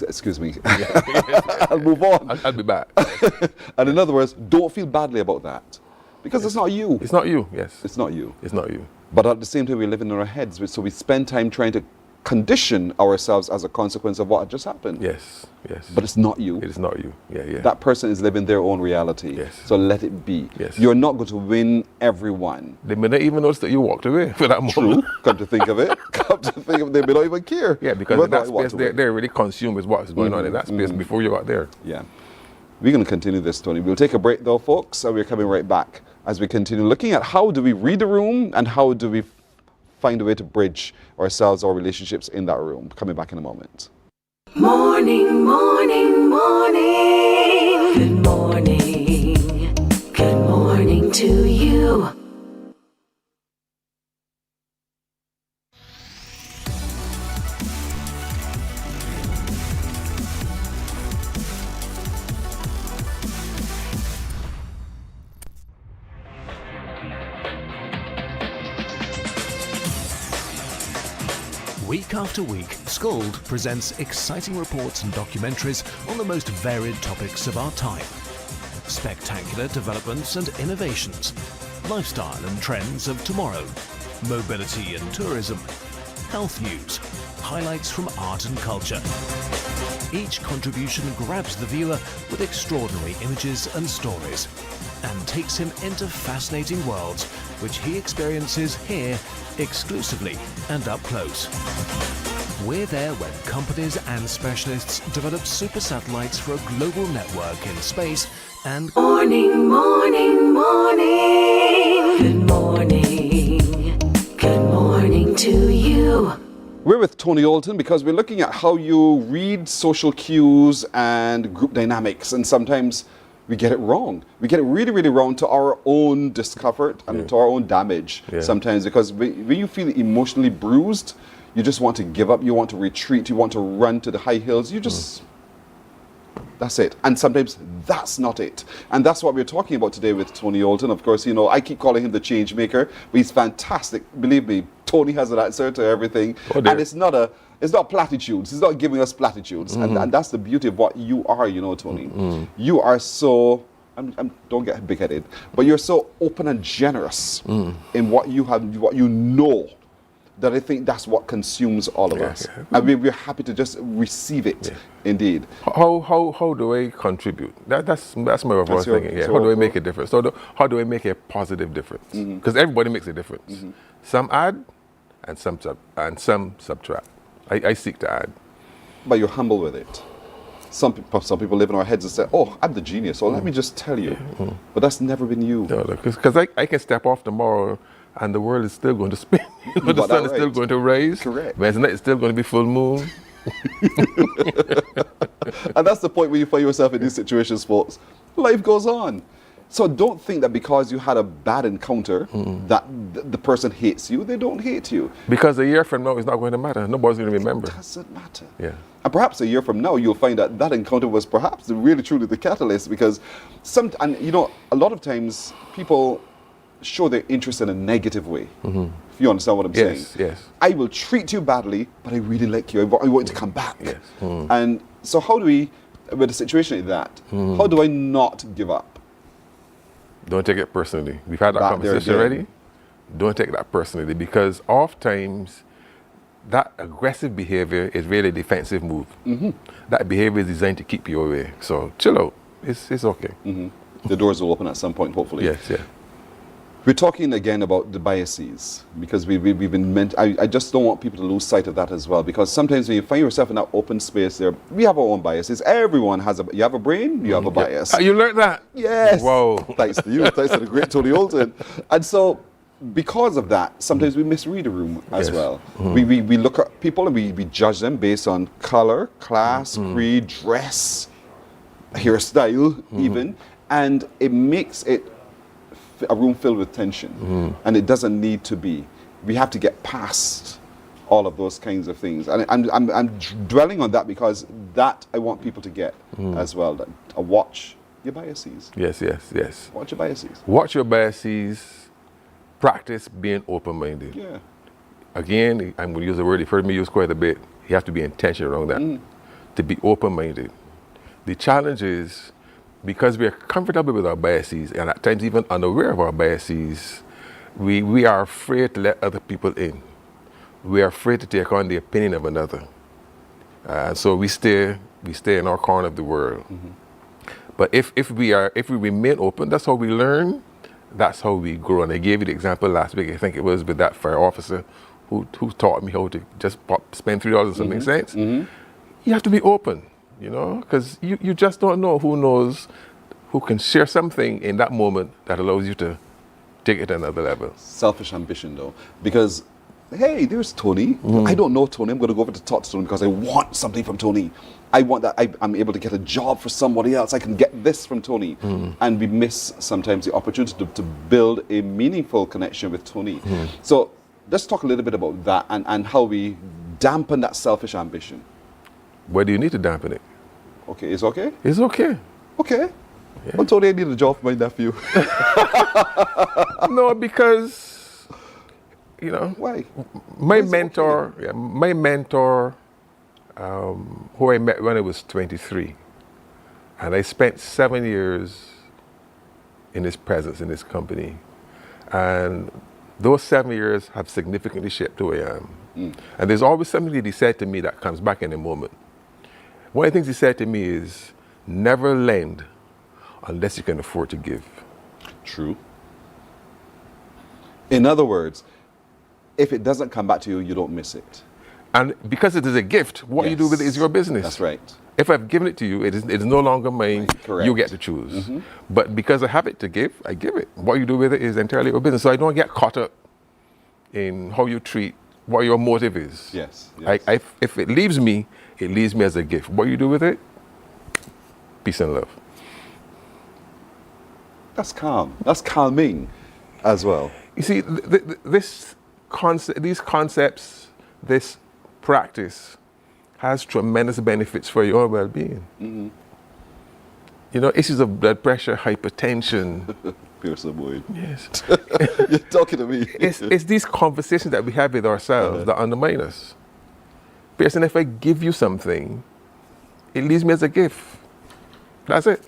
excuse me. I'll move on. I'll be back. And in other words, don't feel badly about that. Because it's not you. It's not you, yes. It's not you. It's not you. But at the same time, we live in our heads. So we spend time trying to condition ourselves as a consequence of what just happened. Yes, yes. But it's not you. It is not you. Yeah, yeah. That person is living their own reality. Yes. So let it be. Yes. You're not going to win everyone. They may not even notice that you walked away for that moment. True. Come to think of it. Come to think of it, they may not even care. Yeah, because in that space, they're really consumed with what's going on in that space before you got there. Yeah. We're going to continue this, Tony. We'll take a break, though, folks, and we're coming right back as we continue looking at how do we read the room and how do we find a way to bridge ourselves, our relationships in that room. Coming back in a moment. Morning, morning, morning. Good morning. Good morning to you. Week after week, Scold presents exciting reports and documentaries on the most varied topics of our time. Spectacular developments and innovations, lifestyle and trends of tomorrow, mobility and tourism, health news, highlights from art and culture. Each contribution grabs the viewer with extraordinary images and stories and takes him into fascinating worlds which he experiences here exclusively and up close. We're there when companies and specialists develop super satellites for a global network in space and Morning, morning, morning. Good morning. Good morning to you. We're with Tony Alton because we're looking at how you read social cues and group dynamics, and sometimes we get it wrong. We get it really, really wrong to our own discomfort and to our own damage sometimes, because when you feel emotionally bruised, you just want to give up, you want to retreat, you want to run to the high hills, you just, that's it. And sometimes that's not it. And that's what we're talking about today with Tony Alton. Of course, you know, I keep calling him the change maker, but he's fantastic. Believe me, Tony has an answer to everything. And it's not platitudes. He's not giving us platitudes. And that's the beauty of what you are, you know, Tony. You are so, don't get big-headed, but you're so open and generous in what you have, what you know, that I think that's what consumes all of us. And we're happy to just receive it, indeed. How do I contribute? That's my overall thinking. How do I make a difference? How do I make a positive difference? Because everybody makes a difference. Some add and some subtract. I seek to add. But you're humble with it. Some people live in our heads and say, oh, I'm the genius, so let me just tell you. But that's never been you. No, because I can step off tomorrow and the world is still going to spin. The sun is still going to rise. Correct. Wednesday night is still going to be full moon. And that's the point where you find yourself in these situations, folks. Life goes on. So don't think that because you had a bad encounter that the person hates you. They don't hate you. Because a year from now, it's not going to matter. Nobody's going to remember. It doesn't matter. Yeah. And perhaps a year from now, you'll find that that encounter was perhaps really, truly the catalyst, because a lot of times people show their interest in a negative way. If you understand what I'm saying. Yes. I will treat you badly, but I really like you. I want you to come back. Yes. And so how do we, with a situation like that, how do I not give up? Don't take it personally. We've had that conversation already. Don't take that personally, because oftentimes that aggressive behavior is really a defensive move. That behavior is designed to keep you away. So chill out. It's okay. The doors will open at some point, hopefully. Yes, yeah. We're talking again about the biases, because we've been meant. I just don't want people to lose sight of that as well, because sometimes when you find yourself in that open space, there we have our own biases. Everyone has you have a brain, you have a bias. You learned that? Yes. Whoa. Thanks to you. Thanks to the great Tony Alton. And so, because of that, sometimes we misread a room as well. We look at people and we judge them based on color, class, creed, dress, hairstyle, even, and it makes it a room filled with tension, and it doesn't need to be. We have to get past all of those kinds of things, and I'm dwelling on that because that I want people to get as well. That watch your biases. Yes. Watch your biases. Watch your biases. Practice being open-minded. Yeah. Again, I'm going to use a word you've heard me use quite a bit. You have to be intentional around that. To be open-minded. The challenge is, because we are comfortable with our biases and at times even unaware of our biases, we are afraid to let other people in. we are afraid to take on the opinion of another. So we stay in our corner of the world. But if we remain open, that's how we learn, that's how we grow. And I gave you the example last week, I think it was with that fire officer who taught me how to just spend $3 and something cents. You have to be open, because you just don't know who can share something in that moment that allows you to take it to another level. Selfish ambition, though, because, hey, there's Tony. I don't know Tony. I'm going to go over to talk to Tony because I want something from Tony. I want that. I'm able to get a job for somebody else. I can get this from Tony. And we miss sometimes the opportunity to build a meaningful connection with Tony. So let's talk a little bit about that and how we dampen that selfish ambition. Where do you need to dampen it? Okay, it's okay? It's okay. Okay. Yeah. Well, Tony, I need a job for my nephew. No, because, Why? My mentor, who I met when I was 23, and I spent 7 years in his presence, in his company, and those 7 years have significantly shaped who I am. And there's always something that he said to me that comes back in a moment. One of the things he said to me is, never lend unless you can afford to give. True. In other words, if it doesn't come back to you, you don't miss it. And because it is a gift, what you do with it is your business. That's right. If I've given it to you, it is no longer mine. Right, correct. You get to choose. But because I have it to give, I give it. What you do with it is entirely your business. So I don't get caught up in how you treat, what your motive is. Yes. If it leaves me as a gift. What you do with it, peace and love. That's calm. That's calming as well. You see, these concepts, this practice has tremendous benefits for your well-being. Issues of blood pressure, hypertension. Pierce boy. Yes. You're talking to me. It's these conversations that we have with ourselves that undermine us. Pearson, if I give you something, it leaves me as a gift. That's it.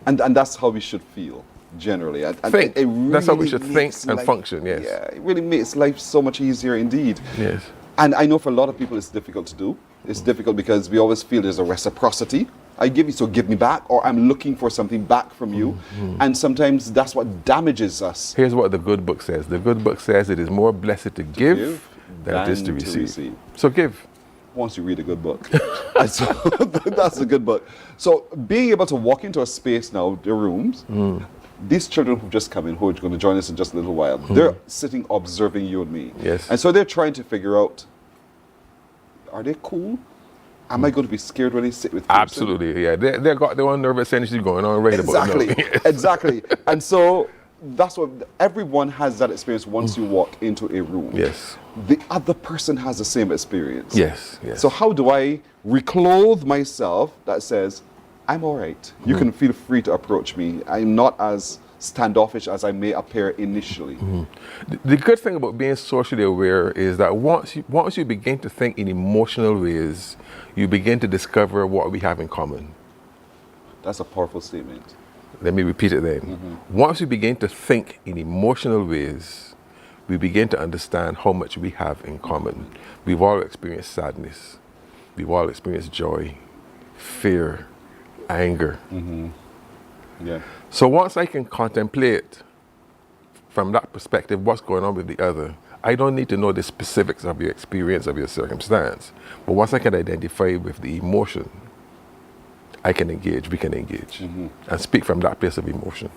And that's how we should feel, generally. And think. it really that's how we should think makes and life, function, yes. Yeah, it really makes life so much easier indeed. Yes. And I know for a lot of people it's difficult to do. It's difficult because we always feel there's a reciprocity. I give you, so give me back, or I'm looking for something back from you. And sometimes that's what damages us. Here's what the good book says. The good book says it is more blessed to give than it is to receive. So give. Once you read a good book. And so that's a good book. So being able to walk into a space now, the rooms, these children who've just come in, who are going to join us in just a little while, they're sitting observing you and me. Yes. And so they're trying to figure out, are they cool? Am I going to be scared when they sit with me? Absolutely, yeah. They got their own nervous energy going on right about now. Exactly. And so that's what everyone has that experience once you walk into a room. Yes. The other person has the same experience. Yes. So how do I reclothe myself that says, I'm all right. You can feel free to approach me. I'm not as standoffish as I may appear initially. The good thing about being socially aware is that once you begin to think in emotional ways, you begin to discover what we have in common. That's a powerful statement. Let me repeat it then. Once we begin to think in emotional ways, we begin to understand how much we have in common. We've all experienced sadness. We've all experienced joy, fear, anger. Yeah. So once I can contemplate from that perspective what's going on with the other, I don't need to know the specifics of your experience, of your circumstance. But once I can identify with the emotion, I can engage, we can engage, and speak from that place of emotion.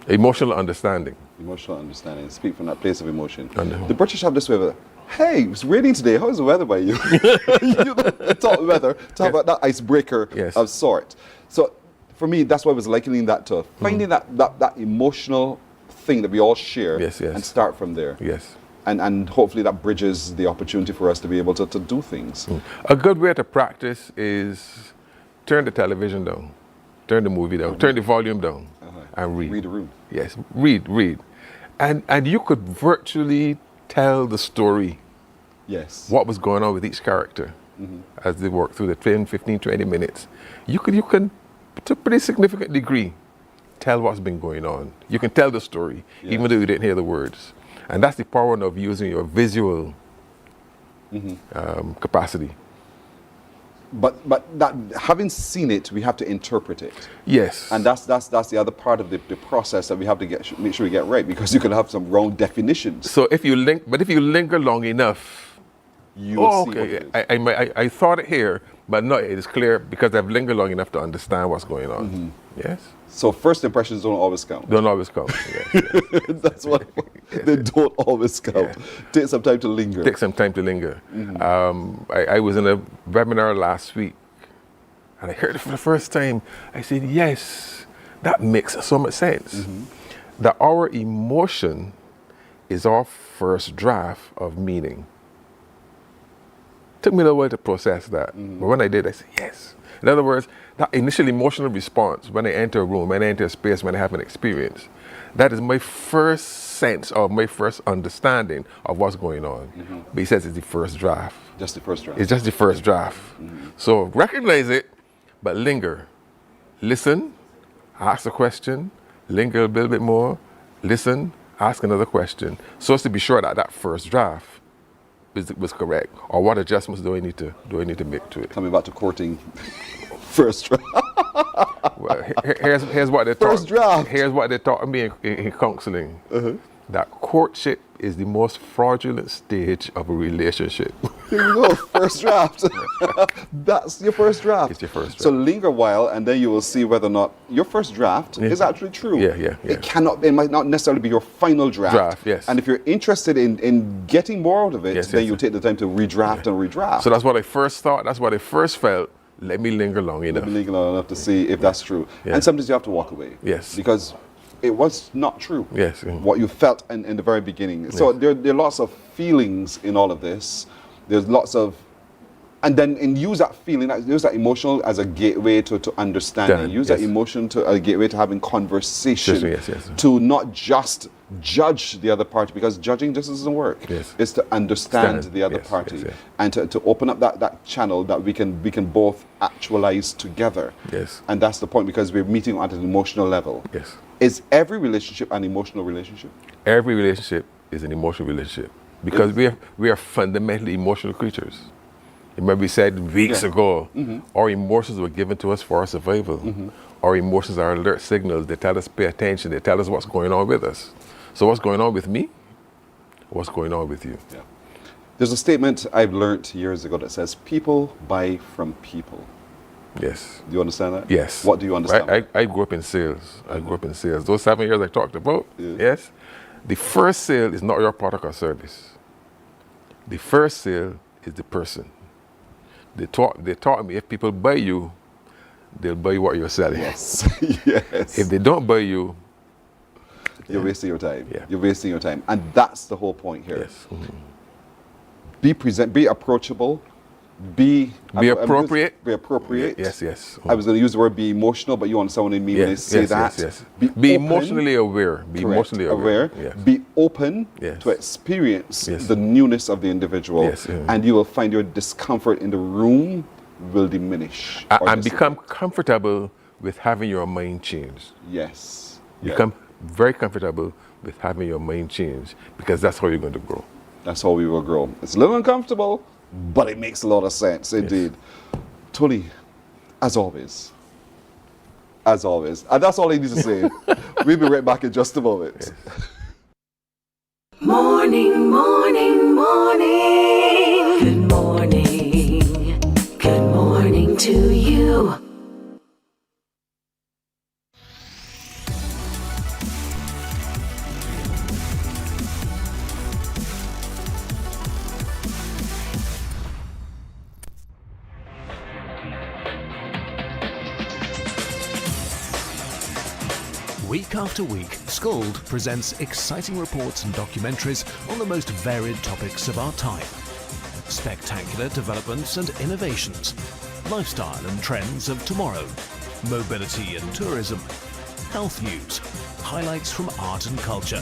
Emotional understanding. Emotional understanding. Speak from that place of emotion. And the British have this way of, hey, it's raining today. How's the weather by you? You don't talk weather. Talk about that icebreaker of sort. So for me, that's why I was likening that to finding that emotional thing that we all share and start from there. Yes. And hopefully that bridges the opportunity for us to be able to do things. A good way to practice is turn the television down, turn the movie down, turn the volume down, and read. Read the room. Yes, read. And you could virtually tell the story. Yes. What was going on with each character as they work through the 10, 15, 20 minutes. You can, to a pretty significant degree, tell what's been going on. You can tell the story, even though you didn't hear the words. And that's the power of using your visual capacity. But that having seen it, we have to interpret it. Yes. And that's the other part of the process that we have to make sure we get right, because you can have some wrong definitions. So if you linger long enough, You will see what okay. it is. I thought it here, but no, it is clear because I've lingered long enough to understand what's going on. Yes. So first impressions don't always count. Don't always count. Yes, yes. That's what they don't always count. Yeah. Take some time to linger. Take some time to linger. I was in a webinar last week, and I heard it for the first time. I said, yes, that makes so much sense. That our emotion is our first draft of meaning. Took me a little while to process that, but when I did, I said, yes. In other words, that initial emotional response when I enter a room, when I enter a space, when I have an experience, that is my first sense or my first understanding of what's going on. But he says it's the first draft. Just the first draft. It's just the first draft. So recognize it, but linger. Listen, ask a question, linger a little bit more, listen, ask another question, so as to be sure that that first draft was correct, or what adjustments do I need to make to it. Coming back to courting, first draft. Well, here's what they taught. First draft. Here's what they taught me in counseling. That courtship is the most fraudulent stage of a relationship. There you go, first draft. That's your first draft. It's your first draft. So linger a while, and then you will see whether or not your first draft is actually true. Yeah. It might not necessarily be your final draft. Yes. And if you're interested in getting more out of it, Yes, then yes, you yes. take the time to redraft and redraft. So that's what I first thought. That's what I first felt. Let me linger long enough. Linger long enough to see if that's true. Yeah. And sometimes you have to walk away. Yes. Because it was not true. Yes. What you felt in the very beginning. So there are lots of feelings in all of this. There's lots of, and then use that feeling, use that emotional as a gateway to understanding. Use that emotion to a gateway to having conversation. Yes. To not just judge the other party, because judging just doesn't work. Yes. It's to understand the other Yes, party, yes. and to open up that channel that we can both actualize together. Yes. And that's the point, because we're meeting at an emotional level. Yes. Is every relationship an emotional relationship? Every relationship is an emotional relationship because we are fundamentally emotional creatures. Remember we said weeks ago, our emotions were given to us for our survival. Our emotions are alert signals. They tell us pay attention. They tell us what's going on with us. So what's going on with me? What's going on with you? Yeah. There's a statement I've learned years ago that says, people buy from people. Yes. Do you understand that? Yes. What do you understand? I grew up in sales. I grew up in sales. Those 7 years I talked about, yes. The first sale is not your product or service. The first sale is the person. They taught me if people buy you, they'll buy you what you're selling. Yes. Yes. If they don't buy you, you're wasting your time. Yeah. You're wasting your time. And that's the whole point here. yes. Be approachable, be appropriate. Be appropriate. Yes. I was going to use the word be emotional, but you understand what I mean when I say that. Yes. Be Be open. emotionally aware. Be Correct. emotionally aware. Yes. Be open Yes. to experience Yes. the newness of the individual, Yes, yeah. and you will find your discomfort in the room will diminish. or And dissipate. become comfortable with having your mind change. Yes. Yeah. Become very comfortable with having your mind change, because that's how you're going to grow. That's how we will grow. It's a little uncomfortable, but it makes a lot of sense, indeed. Tony, as always. And that's all I need to say. We'll be right back in just a moment. Yes. Morning, morning, morning. Good morning. Good morning to you. Week after week, Scold presents exciting reports and documentaries on the most varied topics of our time. Spectacular developments and innovations, lifestyle and trends of tomorrow, mobility and tourism, health news, highlights from art and culture.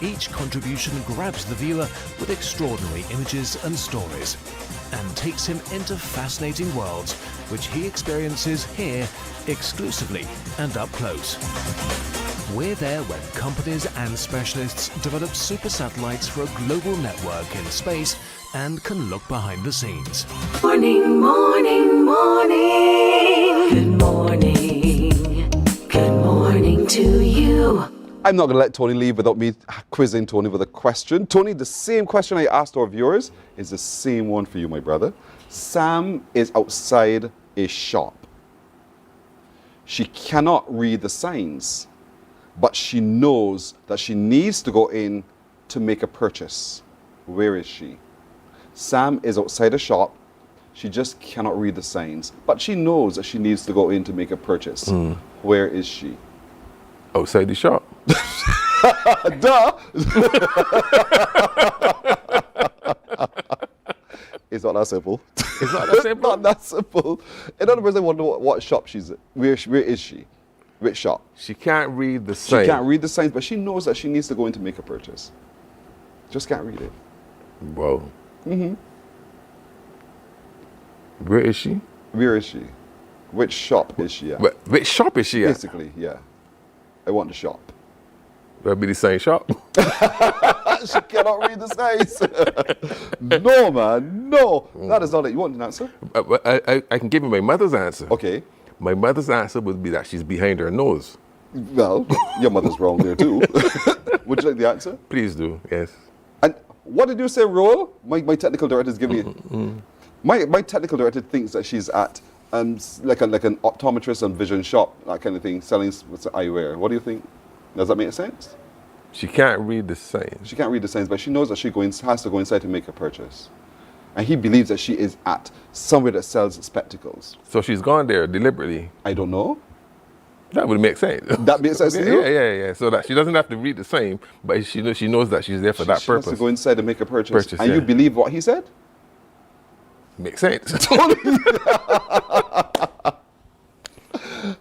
Each contribution grabs the viewer with extraordinary images and stories, and takes him into fascinating worlds which he experiences here exclusively and up close. We're there when companies and specialists develop super satellites for a global network in space and can look behind the scenes. Morning, morning, morning. Good morning. Good morning to you. I'm not going to let Tony leave without me quizzing Tony with a question. Tony, the same question I asked our viewers is the same one for you, my brother. Sam is outside a shop. She cannot read the signs, but she knows that she needs to go in to make a purchase. Where is she? Sam is outside a shop. She just cannot read the signs, but she knows that she needs to go in to make a purchase. Where is she? Outside the shop. Duh! It's not that simple. It's not that simple? Not that simple. In other words, I wonder what shop she's at. Where is she? Which shop? She can't read the sign. She can't read the signs, but she knows that she needs to go in to make a purchase. Just can't read it. Whoa. Where is she? Where is she? Which shop is she at? Which shop is she at? Basically, yeah. I want the shop. That'll be the same shop. She cannot read the signs. No, man, no. That is not it. You want an answer? I can give you my mother's answer. Okay. My mother's answer would be that she's behind her nose. Well, your mother's wrong there too. Would you like the answer? Please do, yes. And what did you say, Roel? My technical director is giving me... My technical director thinks that she's at like an optometrist and vision shop, that kind of thing, selling eyewear. What do you think? Does that make sense? She can't read the signs. She can't read the signs, but she knows that she has to go inside to make a purchase. And he believes that she is at somewhere that sells spectacles. So she's gone there deliberately. I don't know. That would make sense. That makes sense to you? Yeah. So that she doesn't have to read the same, but she knows that she's there for that purpose. She has to go inside and make a purchase. And you believe what he said? Makes sense.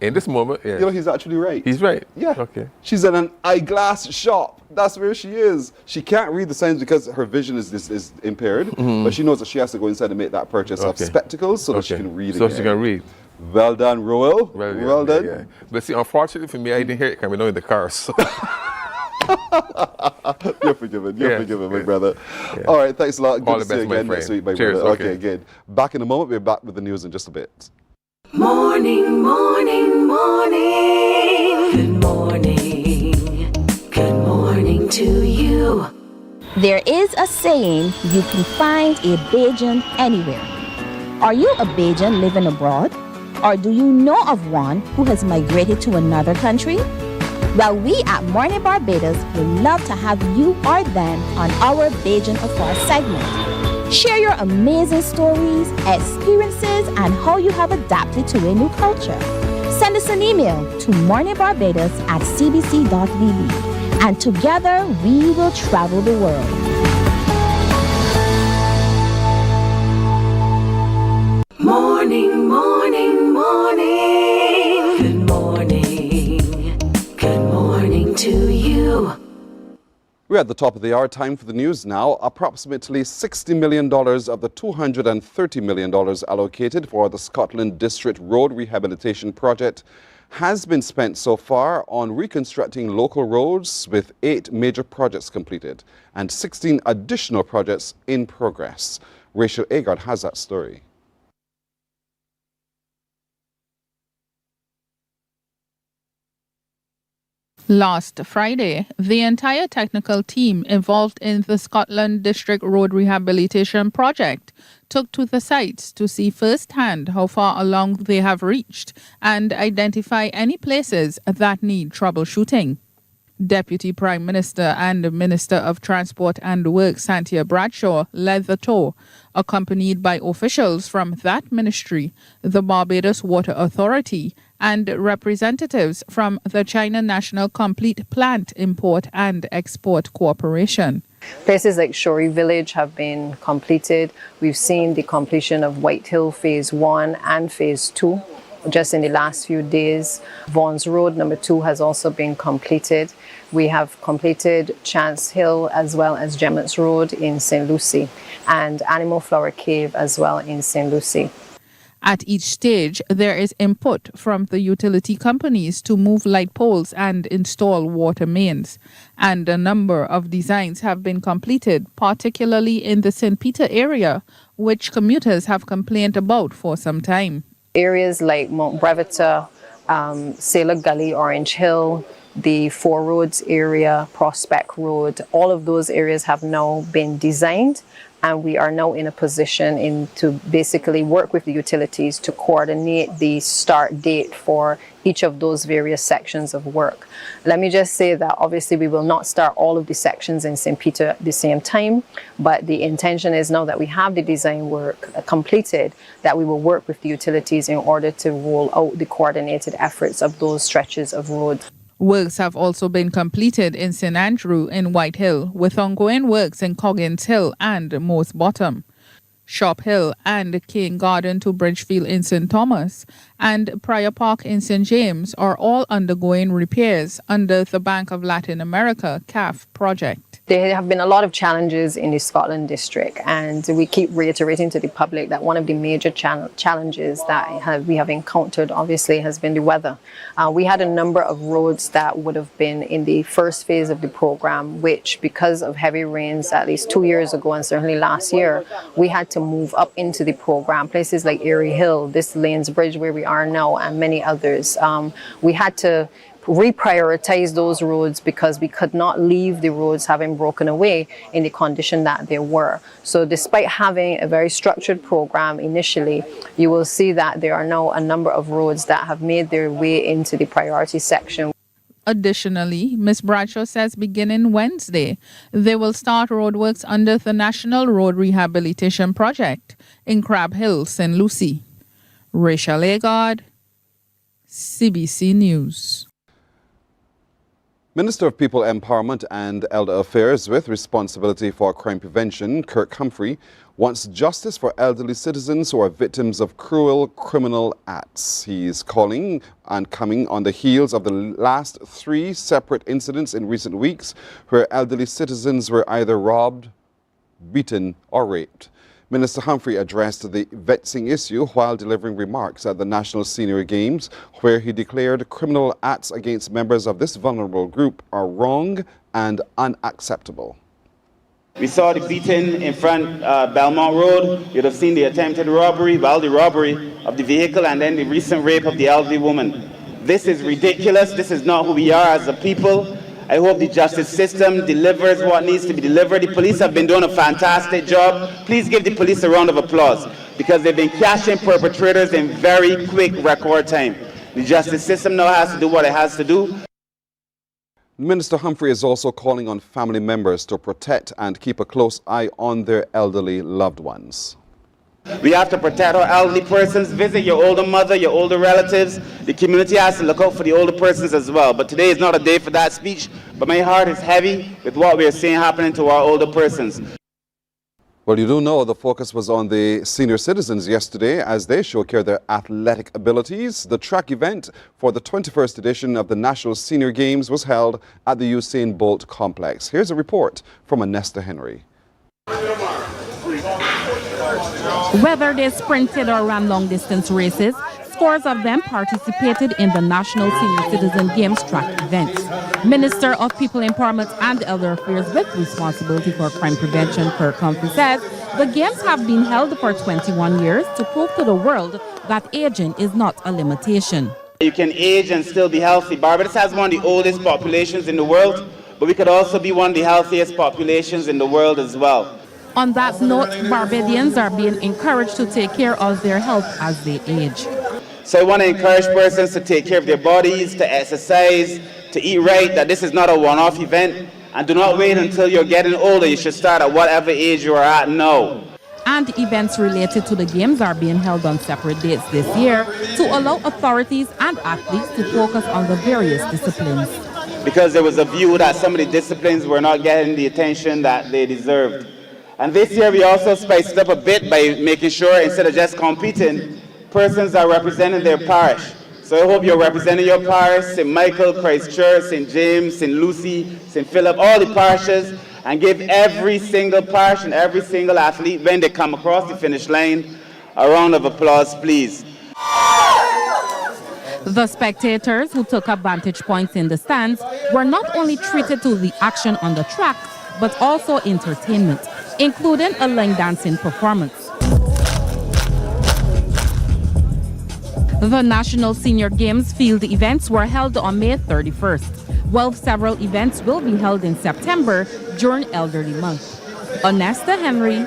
In this moment, yeah. You know, he's actually right. He's right? Yeah. Okay. She's in an eyeglass shop. That's where she is. She can't read the signs because her vision is impaired, but she knows that she has to go inside and make that purchase of spectacles so that she can read again. So she can read. Well done, Roel. Well done. Yeah. But see, unfortunately for me, I didn't hear it coming on in the car, so... You're forgiven. You're forgiven, my brother. Yeah. All right, thanks a lot. Good to see you again next week, my brother. Okay, good. Back in a moment. We're back with the news in just a bit. Morning, morning, morning. Good morning. Good morning to you. There is a saying, you can find a Bajan anywhere. Are you a Bajan living abroad? Or do you know of one who has migrated to another country? Well, we at Mornin Barbados would love to have you or them on our Bajan Afar segment. Share your amazing stories, experiences, and how you have adapted to a new culture. Send us an email to morninbarbados@cbc.vb, and together we will travel the world. Morning, morning, morning. Good morning. Good morning to you. We're at the top of the hour. Time for the news now. Approximately $60 million of the $230 million allocated for the Scotland District Road Rehabilitation Project has been spent so far on reconstructing local roads, with 8 major projects completed and 16 additional projects in progress. Rachel Agard has that story. Last Friday, the entire technical team involved in the Scotland District Road Rehabilitation Project took to the sites to see firsthand how far along they have reached and identify any places that need troubleshooting. Deputy Prime Minister and Minister of Transport and Works Santia Bradshaw led the tour, accompanied by officials from that ministry, the Barbados Water Authority, and representatives from the China National Complete Plant Import and Export Corporation. Places like Shorey Village have been completed. We've seen the completion of White Hill Phase 1 and Phase 2 just in the last few days. Vaughan's Road number 2 has also been completed. We have completed Chance Hill as well as Gemmett's Road in St. Lucie, and Animal Flower Cave as well in St. Lucie. At each stage, there is input from the utility companies to move light poles and install water mains. And a number of designs have been completed, particularly in the St. Peter area, which commuters have complained about for some time. Areas like Mount Brevita, Sailor Gully, Orange Hill, the Four Roads area, Prospect Road, all of those areas have now been designed, and we are now in a position to basically work with the utilities to coordinate the start date for each of those various sections of work. Let me just say that obviously we will not start all of the sections in St. Peter at the same time, but the intention is now that we have the design work completed, that we will work with the utilities in order to roll out the coordinated efforts of those stretches of road. Works have also been completed in St. Andrew in White Hill, with ongoing works in Coggins Hill and Moss Bottom. Shop Hill and King Garden to Bridgefield in St. Thomas and Prior Park in St. James are all undergoing repairs under the Bank of Latin America (CAF) project. There have been a lot of challenges in the Scotland district, and we keep reiterating to the public that one of the major challenges that we have encountered obviously has been the weather. We had a number of roads that would have been in the first phase of the program, which because of heavy rains at least 2 years ago and certainly last year, we had to move up into the program. Places like Erie Hill, this Lanes Bridge where we are now, and many others. We had to reprioritize those roads because we could not leave the roads having broken away in the condition that they were. So despite having a very structured program initially, you will see that there are now a number of roads that have made their way into the priority section. Additionally, Ms. Bradshaw says beginning Wednesday, they will start roadworks under the National Road Rehabilitation Project in Crab Hill, St. Lucie. Rachel Agard, CBC News. Minister of People Empowerment and Elder Affairs with responsibility for crime prevention, Kirk Humphrey, wants justice for elderly citizens who are victims of cruel criminal acts. He is calling and coming on the heels of the last 3 separate incidents in recent weeks where elderly citizens were either robbed, beaten or raped. Minister Humphrey addressed the vexing issue while delivering remarks at the National Senior Games, where he declared criminal acts against members of this vulnerable group are wrong and unacceptable. We saw the beating in front Belmont Road. You'd have seen the attempted robbery, the robbery of the vehicle, and then the recent rape of the elderly woman. This is ridiculous. This is not who we are as a people. I hope the justice system delivers what needs to be delivered. The police have been doing a fantastic job. Please give the police a round of applause because they've been catching perpetrators in very quick record time. The justice system now has to do what it has to do. Minister Humphrey is also calling on family members to protect and keep a close eye on their elderly loved ones. We have to protect our elderly persons, visit your older mother, your older relatives. The community has to look out for the older persons as well. But today is not a day for that speech, but my heart is heavy with what we are seeing happening to our older persons. Well, you do know the focus was on the senior citizens yesterday as they showcased their athletic abilities. The track event for the 21st edition of the National Senior Games was held at the Usain Bolt Complex. Here's a report from Anesta Henry. Whether they sprinted or ran long-distance races, scores of them participated in the National Senior Citizen Games track event. Minister of People Empowerment and Elder Affairs with responsibility for crime prevention, Kirk Humphrey, says the Games have been held for 21 years to prove to the world that aging is not a limitation. You can age and still be healthy. Barbados has one of the oldest populations in the world, but we could also be one of the healthiest populations in the world as well. On that note, Barbadians are being encouraged to take care of their health as they age. So I want to encourage persons to take care of their bodies, to exercise, to eat right, that this is not a one-off event. And do not wait until you're getting older. You should start at whatever age you are at now. And events related to the Games are being held on separate dates this year to allow authorities and athletes to focus on the various disciplines. Because there was a view that some of the disciplines were not getting the attention that they deserved. And this year we also spiced it up a bit by making sure instead of just competing, persons are representing their parish. So I hope you're representing your parish, St. Michael, Christchurch, St. James, St. Lucie, St. Philip, all the parishes, and give every single parish and every single athlete, when they come across the finish line, A round of applause, please. The spectators who took up vantage points in the stands were not only treated to the action on the track, but also entertainment, including a line dancing performance. The National Senior Games field events were held on May 31st, while several events will be held in September during Elderly Month. Onesta Henry,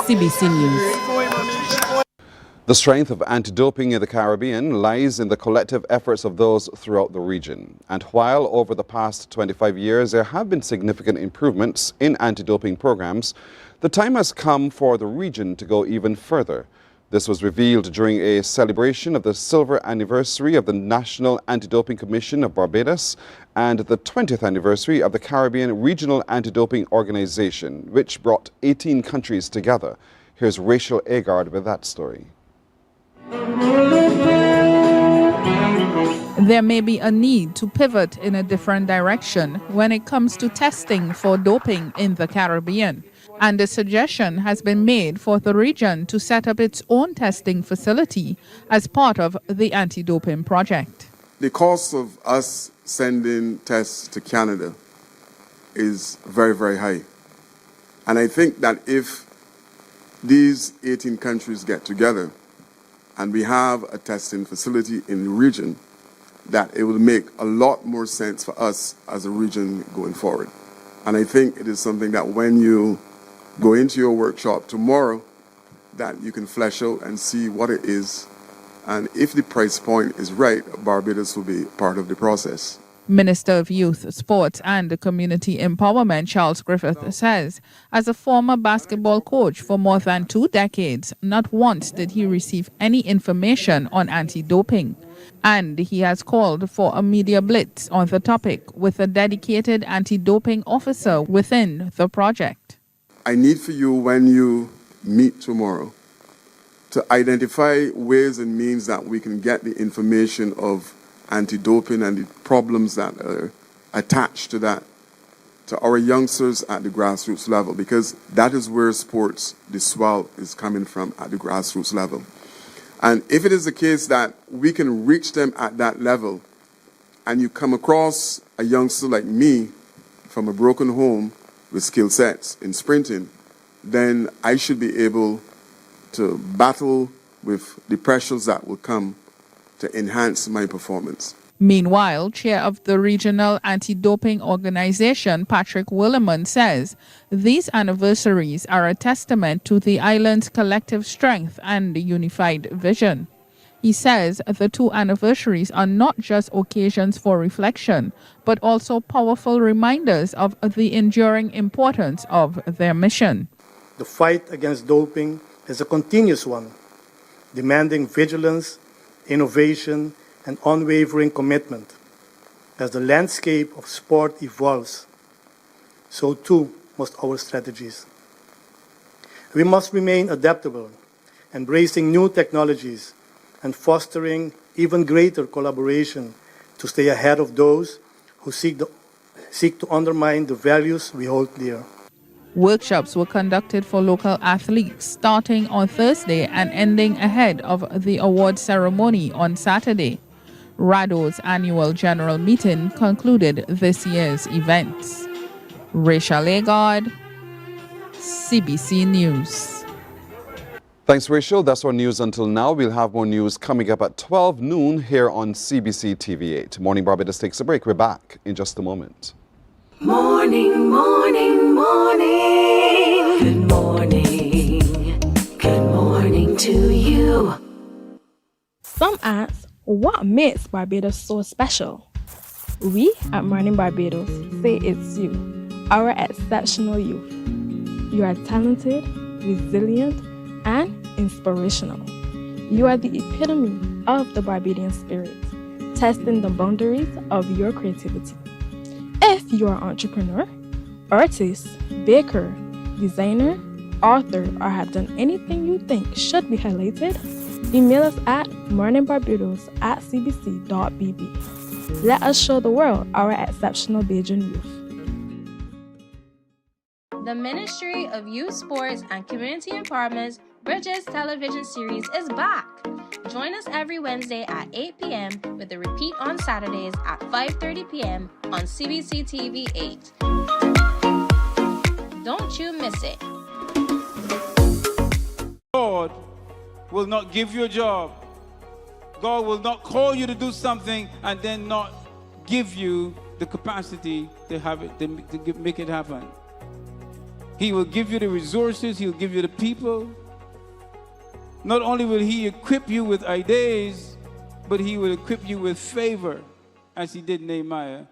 CBC News. The strength of anti-doping in the Caribbean lies in the collective efforts of those throughout the region. And while over the past 25 years there have been significant improvements in anti-doping programs, the time has come for the region to go even further. This was revealed during a celebration of the silver anniversary of the National Anti-Doping Commission of Barbados and the 20th anniversary of the Caribbean Regional Anti-Doping Organization, which brought 18 countries together. Here's Rachel Agard with that story. There may be a need to pivot in a different direction when it comes to testing for doping in the Caribbean. And a suggestion has been made for the region to set up its own testing facility as part of the anti-doping project. The cost of us sending tests to Canada is very, very high. And I think that if these 18 countries get together and we have a testing facility in the region, that it will make a lot more sense for us as a region going forward. And I think it is something that when you go into your workshop tomorrow, that you can flesh out and see what it is. And if the price point is right, Barbados will be part of the process. Minister of Youth, Sports and Community Empowerment Charles Griffith says, as a former basketball coach for more than 2 decades, not once did he receive any information on anti-doping. And he has called for a media blitz on the topic with a dedicated anti-doping officer within the project. I need for you, when you meet tomorrow, to identify ways and means that we can get the information of anti-doping and the problems that are attached to that to our youngsters at the grassroots level, because that is where sports, the swell, is coming from at the grassroots level. And if it is the case that we can reach them at that level, and you come across a youngster like me from a broken home with skill sets in sprinting, then I should be able to battle with the pressures that will come to enhance my performance. Meanwhile, chair of the Regional Anti-Doping Organization, Patrick Willerman, says these anniversaries are a testament to the island's collective strength and unified vision. He says the 2 anniversaries are not just occasions for reflection, but also powerful reminders of the enduring importance of their mission. The fight against doping is a continuous one, demanding vigilance, innovation, and unwavering commitment. As the landscape of sport evolves, so too must our strategies. We must remain adaptable, embracing new technologies, and fostering even greater collaboration to stay ahead of those who seek to undermine the values we hold dear. Workshops were conducted for local athletes starting on Thursday and ending ahead of the award ceremony on Saturday. RADO's annual general meeting concluded this year's events. Rachel Agard, CBC News. Thanks, Rachel. That's our news until now. We'll have more news coming up at 12 noon here on CBC TV8. Morning Barbados takes a break. We're back in just a moment. Morning, morning, morning. Good morning. Good morning to you. Some ask, what makes Barbados so special? We at Mornin Barbados say it's you, our exceptional youth. You are talented, resilient, and inspirational. You are the epitome of the Barbadian spirit, testing the boundaries of your creativity. If you are an entrepreneur, artist, baker, designer, author, or have done anything you think should be highlighted, email us at morninbarbados@cbc.bb. Let us show the world our exceptional Bajan youth. The Ministry of Youth, Sports and Community Empowerment Bridges television series is back. Join us every Wednesday at 8 p.m. with a repeat on Saturdays at 5:30 p.m. on CBC TV 8. Don't you miss it. God will not give you a job. God will not call you to do something and then not give you the capacity to have it, to make it happen. He will give you the resources, he'll give you the people. Not only will he equip you with ideas, but he will equip you with favor, as he did Nehemiah.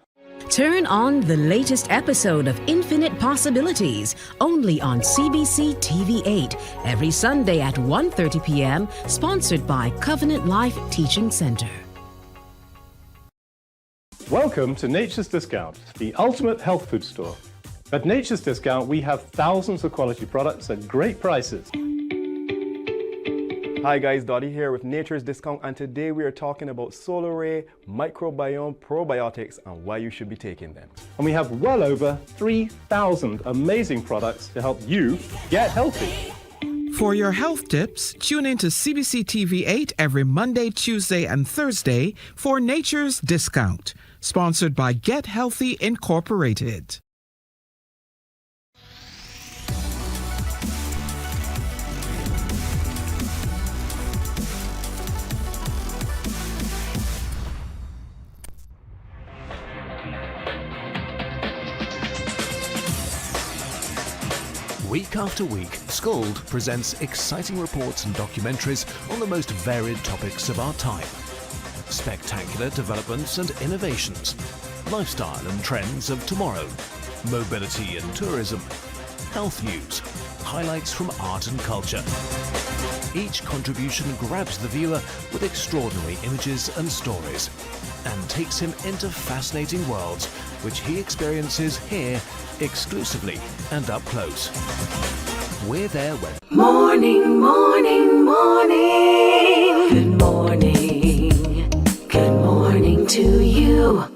Turn on the latest episode of Infinite Possibilities, only on CBC TV 8, every Sunday at 1:30 p.m., sponsored by Covenant Life Teaching Center. Welcome to Nature's Discount, the ultimate health food store. At Nature's Discount, we have thousands of quality products at great prices. Hi guys, Dottie here with Nature's Discount, and today we are talking about solar ray, microbiome, probiotics, and why you should be taking them. And we have well over 3,000 amazing products to help you get healthy. For your health tips, tune in to CBC TV 8 every Monday, Tuesday, and Thursday for Nature's Discount, sponsored by Get Healthy Incorporated. Week after week, Scold presents exciting reports and documentaries on the most varied topics of our time. Spectacular developments and innovations, lifestyle and trends of tomorrow, mobility and tourism, health news, highlights from art and culture. Each contribution grabs the viewer with extraordinary images and stories and takes him into fascinating worlds which he experiences here exclusively and up close. We're there when... Morning, morning, morning. Good morning. Good morning to you.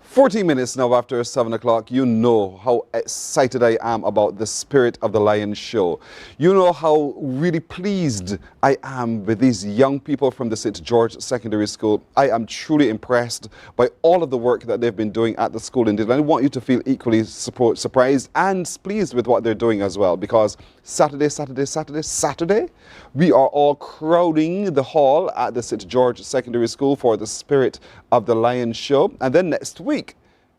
14 minutes now after 7 o'clock. You know how excited I am about the Spirit of the Lion show. You know how really pleased I am with these young people from the St. George Secondary School. I am truly impressed by all of the work that they've been doing at the school indeed. And I want you to feel equally surprised and pleased with what they're doing as well, because Saturday, we are all crowding the hall at the St. George Secondary School for the Spirit of the Lion show. And then next week,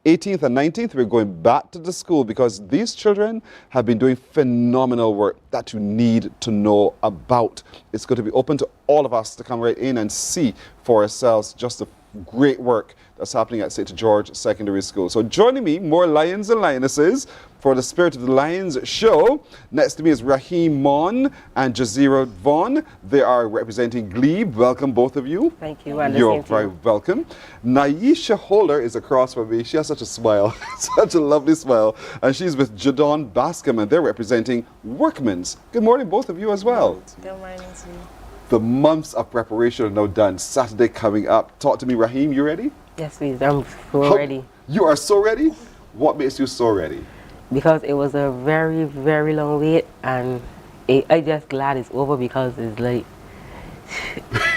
18th and 19th, we're going back to the school because these children have been doing phenomenal work that you need to know about. It's going to be open to all of us to come right in and see for ourselves just the great work that's happening at St. George Secondary School. So joining me, more lions and lionesses for the Spirit of the Lions show. Next to me is Raheem Mon and Jazeera Vaughn. They are representing Glebe. Welcome, both of you. Thank you. And you're very welcome. Naisha Holder is across from me. She has such a smile, such a lovely smile. And she's with Jadon Bascom, and they're representing Workman's. Good morning, both of you as well. Good morning to you. The months of preparation are now done. Saturday coming up. Talk to me, Raheem. You ready? Yes, please. I'm so ready. You are so ready? What makes you so ready? Because it was a very, very long wait, and I just glad it's over because it's like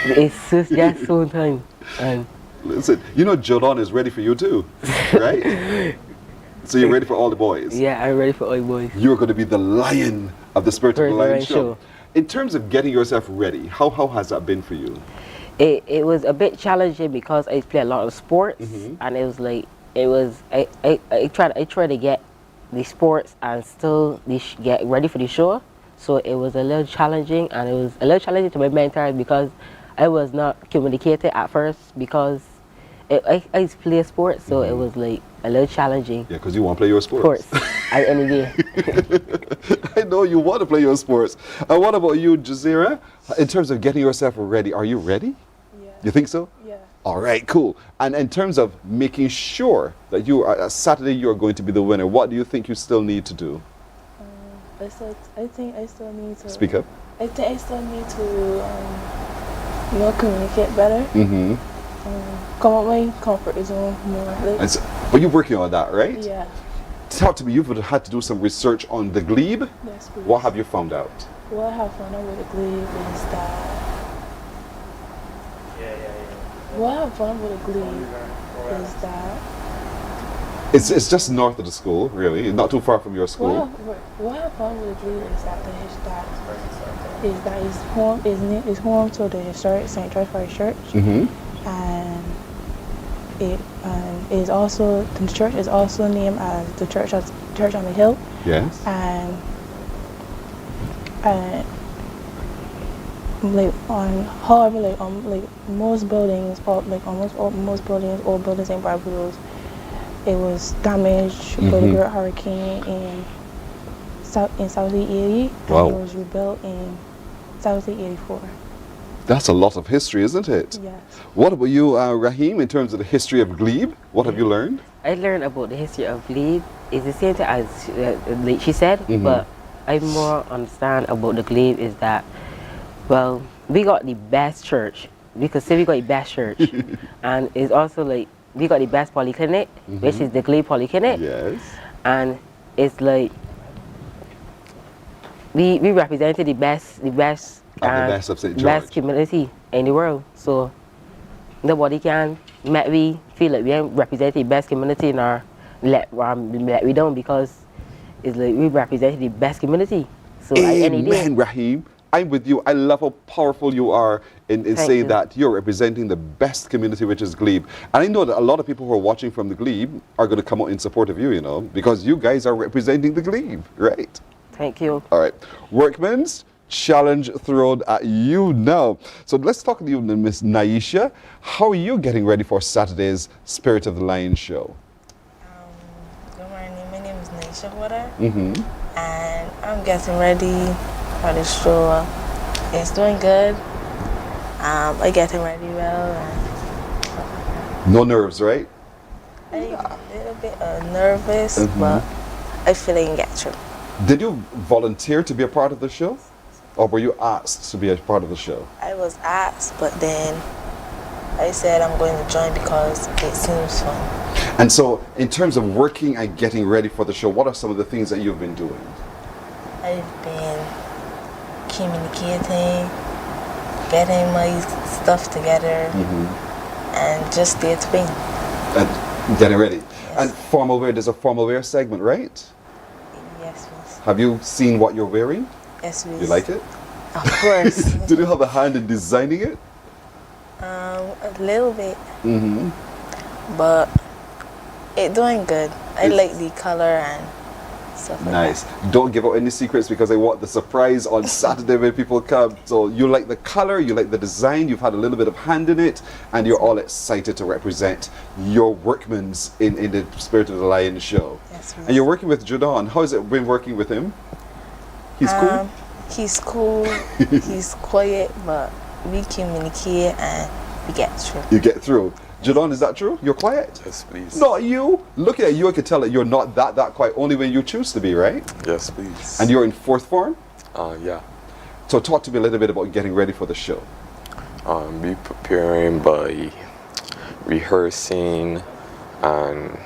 it's just so time. And listen, you know Jordan is ready for you too, right? So you're ready for all the boys? Yeah, I'm ready for all the boys. You're going to be the lion of the Spirit of the Lion show. In terms of getting yourself ready, how has that been for you? It was a bit challenging because I play a lot of sports, and it was like I tried to get the sports and still get ready for the show. So it was a little challenging, and it was a little challenging to my mentor because I was not communicating at first because I used to play sports, so it was like a little challenging. Yeah, because you want to play your sports. At any day. I know you want to play your sports. And what about you, Jazeera? In terms of getting yourself ready, are you ready? Yeah. You think so? Yeah. All right, cool. And in terms of making sure that you are Saturday you are going to be the winner, what do you think you still need to do? I think I still need to speak up. I think I still need to communicate better. come out my comfort zone more. Like, And so, but you're working on that, right? yeah. Talk to me. You've had to do some research on the glebe. Yes, please. What have you found out? What I have found out with the glebe is that. What I have found with the glebe is that. It's just north of the school, really, not too far from your school. What I found with the glebe is that it's home to the historic St. George Parish Church, and it is also the church is also named as the church on the hill. Yes. And like most buildings, or like almost all most buildings, all buildings in Barbados, it was damaged by the Great Hurricane in 1780, Wow. and it was rebuilt in 1784. That's a lot of history, isn't it? Yes. What about you, Raheem, in terms of the history of glebe? What have you learned? I learned about the history of glebe. It's the same thing as like she said, but I more understand about the glebe is that, well, we got the best church. We could say we got the best church, and it's also like we got the best polyclinic, which is the glebe polyclinic. Yes. And it's like we represented the best Of St. George. best community in the world. So nobody can make we feel like we represent the best community in our let we don't, because it's like we represent the best community. So any day. Amen, Raheem. I'm with you. I love how powerful you are in saying that you're representing the best community, which is glebe. And I know that a lot of people who are watching from the glebe are going to come out in support of you, you know, because you guys are representing the glebe, right? Thank you. All right. Workmen's challenge thrown at you now. So let's talk to you, Miss Naisha. How are you getting ready for Saturday's Spirit of the Lion show? Good morning. My name is Naisha Water, and I'm getting ready for the show. It's doing good. I'm getting ready well. And No nerves, right? I'm a little bit nervous, but I feel I can get through. Did you volunteer to be a part of the show? Or were you asked to be a part of the show? I was asked, but then I said I'm going to join because it seems fun. And so, in terms of working and getting ready for the show, what are some of the things that you've been doing? I've been communicating, getting my stuff together, and just day to day. And getting ready. Yes. And formal wear, there's a formal wear segment, right? Yes, please. Have you seen what you're wearing? Yes, please. You like it? Of course. Did you have a hand in designing it? A little bit. But it's doing good. I like the color and stuff like Nice. Don't give out any secrets because I want the surprise on Saturday when people come. So you like the color, you like the design, you've had a little bit of hand in it, and you're all excited to represent your workmen's in the Spirit of the Lion show. Yes, and you're working with Jadon. How has it been working with him? He's cool? He's cool. He's quiet, but we communicate and we get through. You get through. Jadon, is that true? You're quiet? Yes, please. Not you. Looking at you, I could tell that you're not that quiet, only when you choose to be, right? Yes, please. And you're in fourth form? Yeah. So talk to me a little bit about getting ready for the show. Be preparing by rehearsing and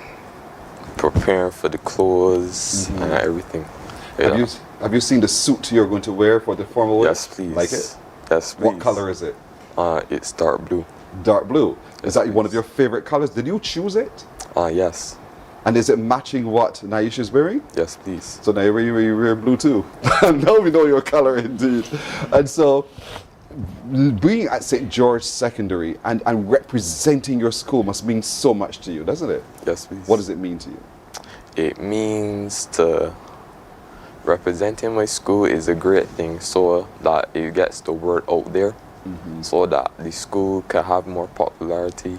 preparing for the clothes and everything. Have you seen the suit you're going to wear for the formal wear? Yes, please. Like it? Yes, please. What color is it? It's dark blue. Dark blue. Is that one of your favorite colors? Did you choose it? Yes. And is it matching what Naisha is wearing? Yes, please. So now you wear blue too. Now we know your color indeed. And so being at St. George Secondary and representing your school must mean so much to you, doesn't it? Yes, please. What does it mean to you? It means representing my school is a great thing so that it gets the word out there, so that the school can have more popularity,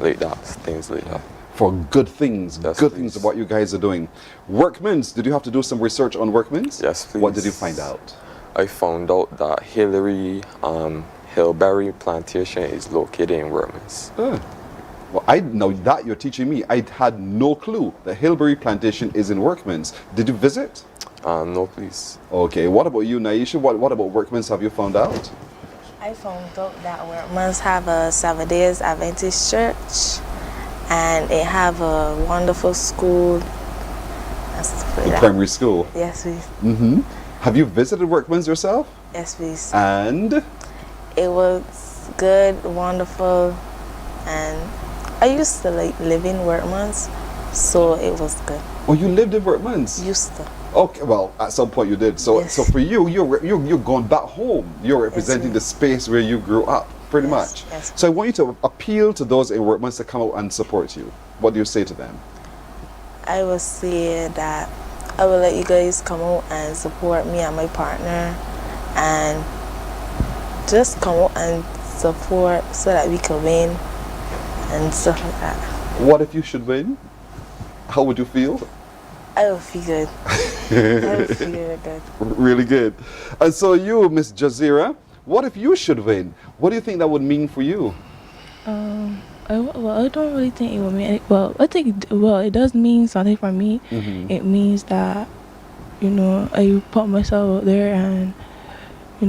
like that, things like that. For good things, things of what you guys are doing. Workmen's, did you have to do some research on Workmen's? Yes, please. What did you find out? I found out that Hillberry Plantation is located in Workmen's. Well, I know that you're teaching me. I had no clue that Hillberry Plantation is in Workmen's. Did you visit? No, please. Okay. What about you, Naisha? What about Workmen's have you found out? I I found out that Workman's have a 7 days Adventist church, and it have a wonderful school. Primary school? Yes, please. Mm-hmm. Have you visited Workman's yourself? Yes, please. And? It was good, wonderful, and I used to like live in Workman's, so it was good. Oh, you lived in Workman's? Used to. Okay, well, at some point you did. So, so for you, you're going back home. You're representing the space where you grew up, pretty much. Yes. So I want you to appeal to those in Workman's to come out and support you. What do you say to them? I will say that I will let you guys come out and support me and my partner, and just come out and support so that we can win and stuff like that. What if you should win? How would you feel? I will feel good. I will feel really good. Really good. And so you, Miss Jazira, what if you should win? What do you think that would mean for you? I don't really think it will mean. Well, I think it does mean something for me. Mm-hmm. It means that, I put myself out there, and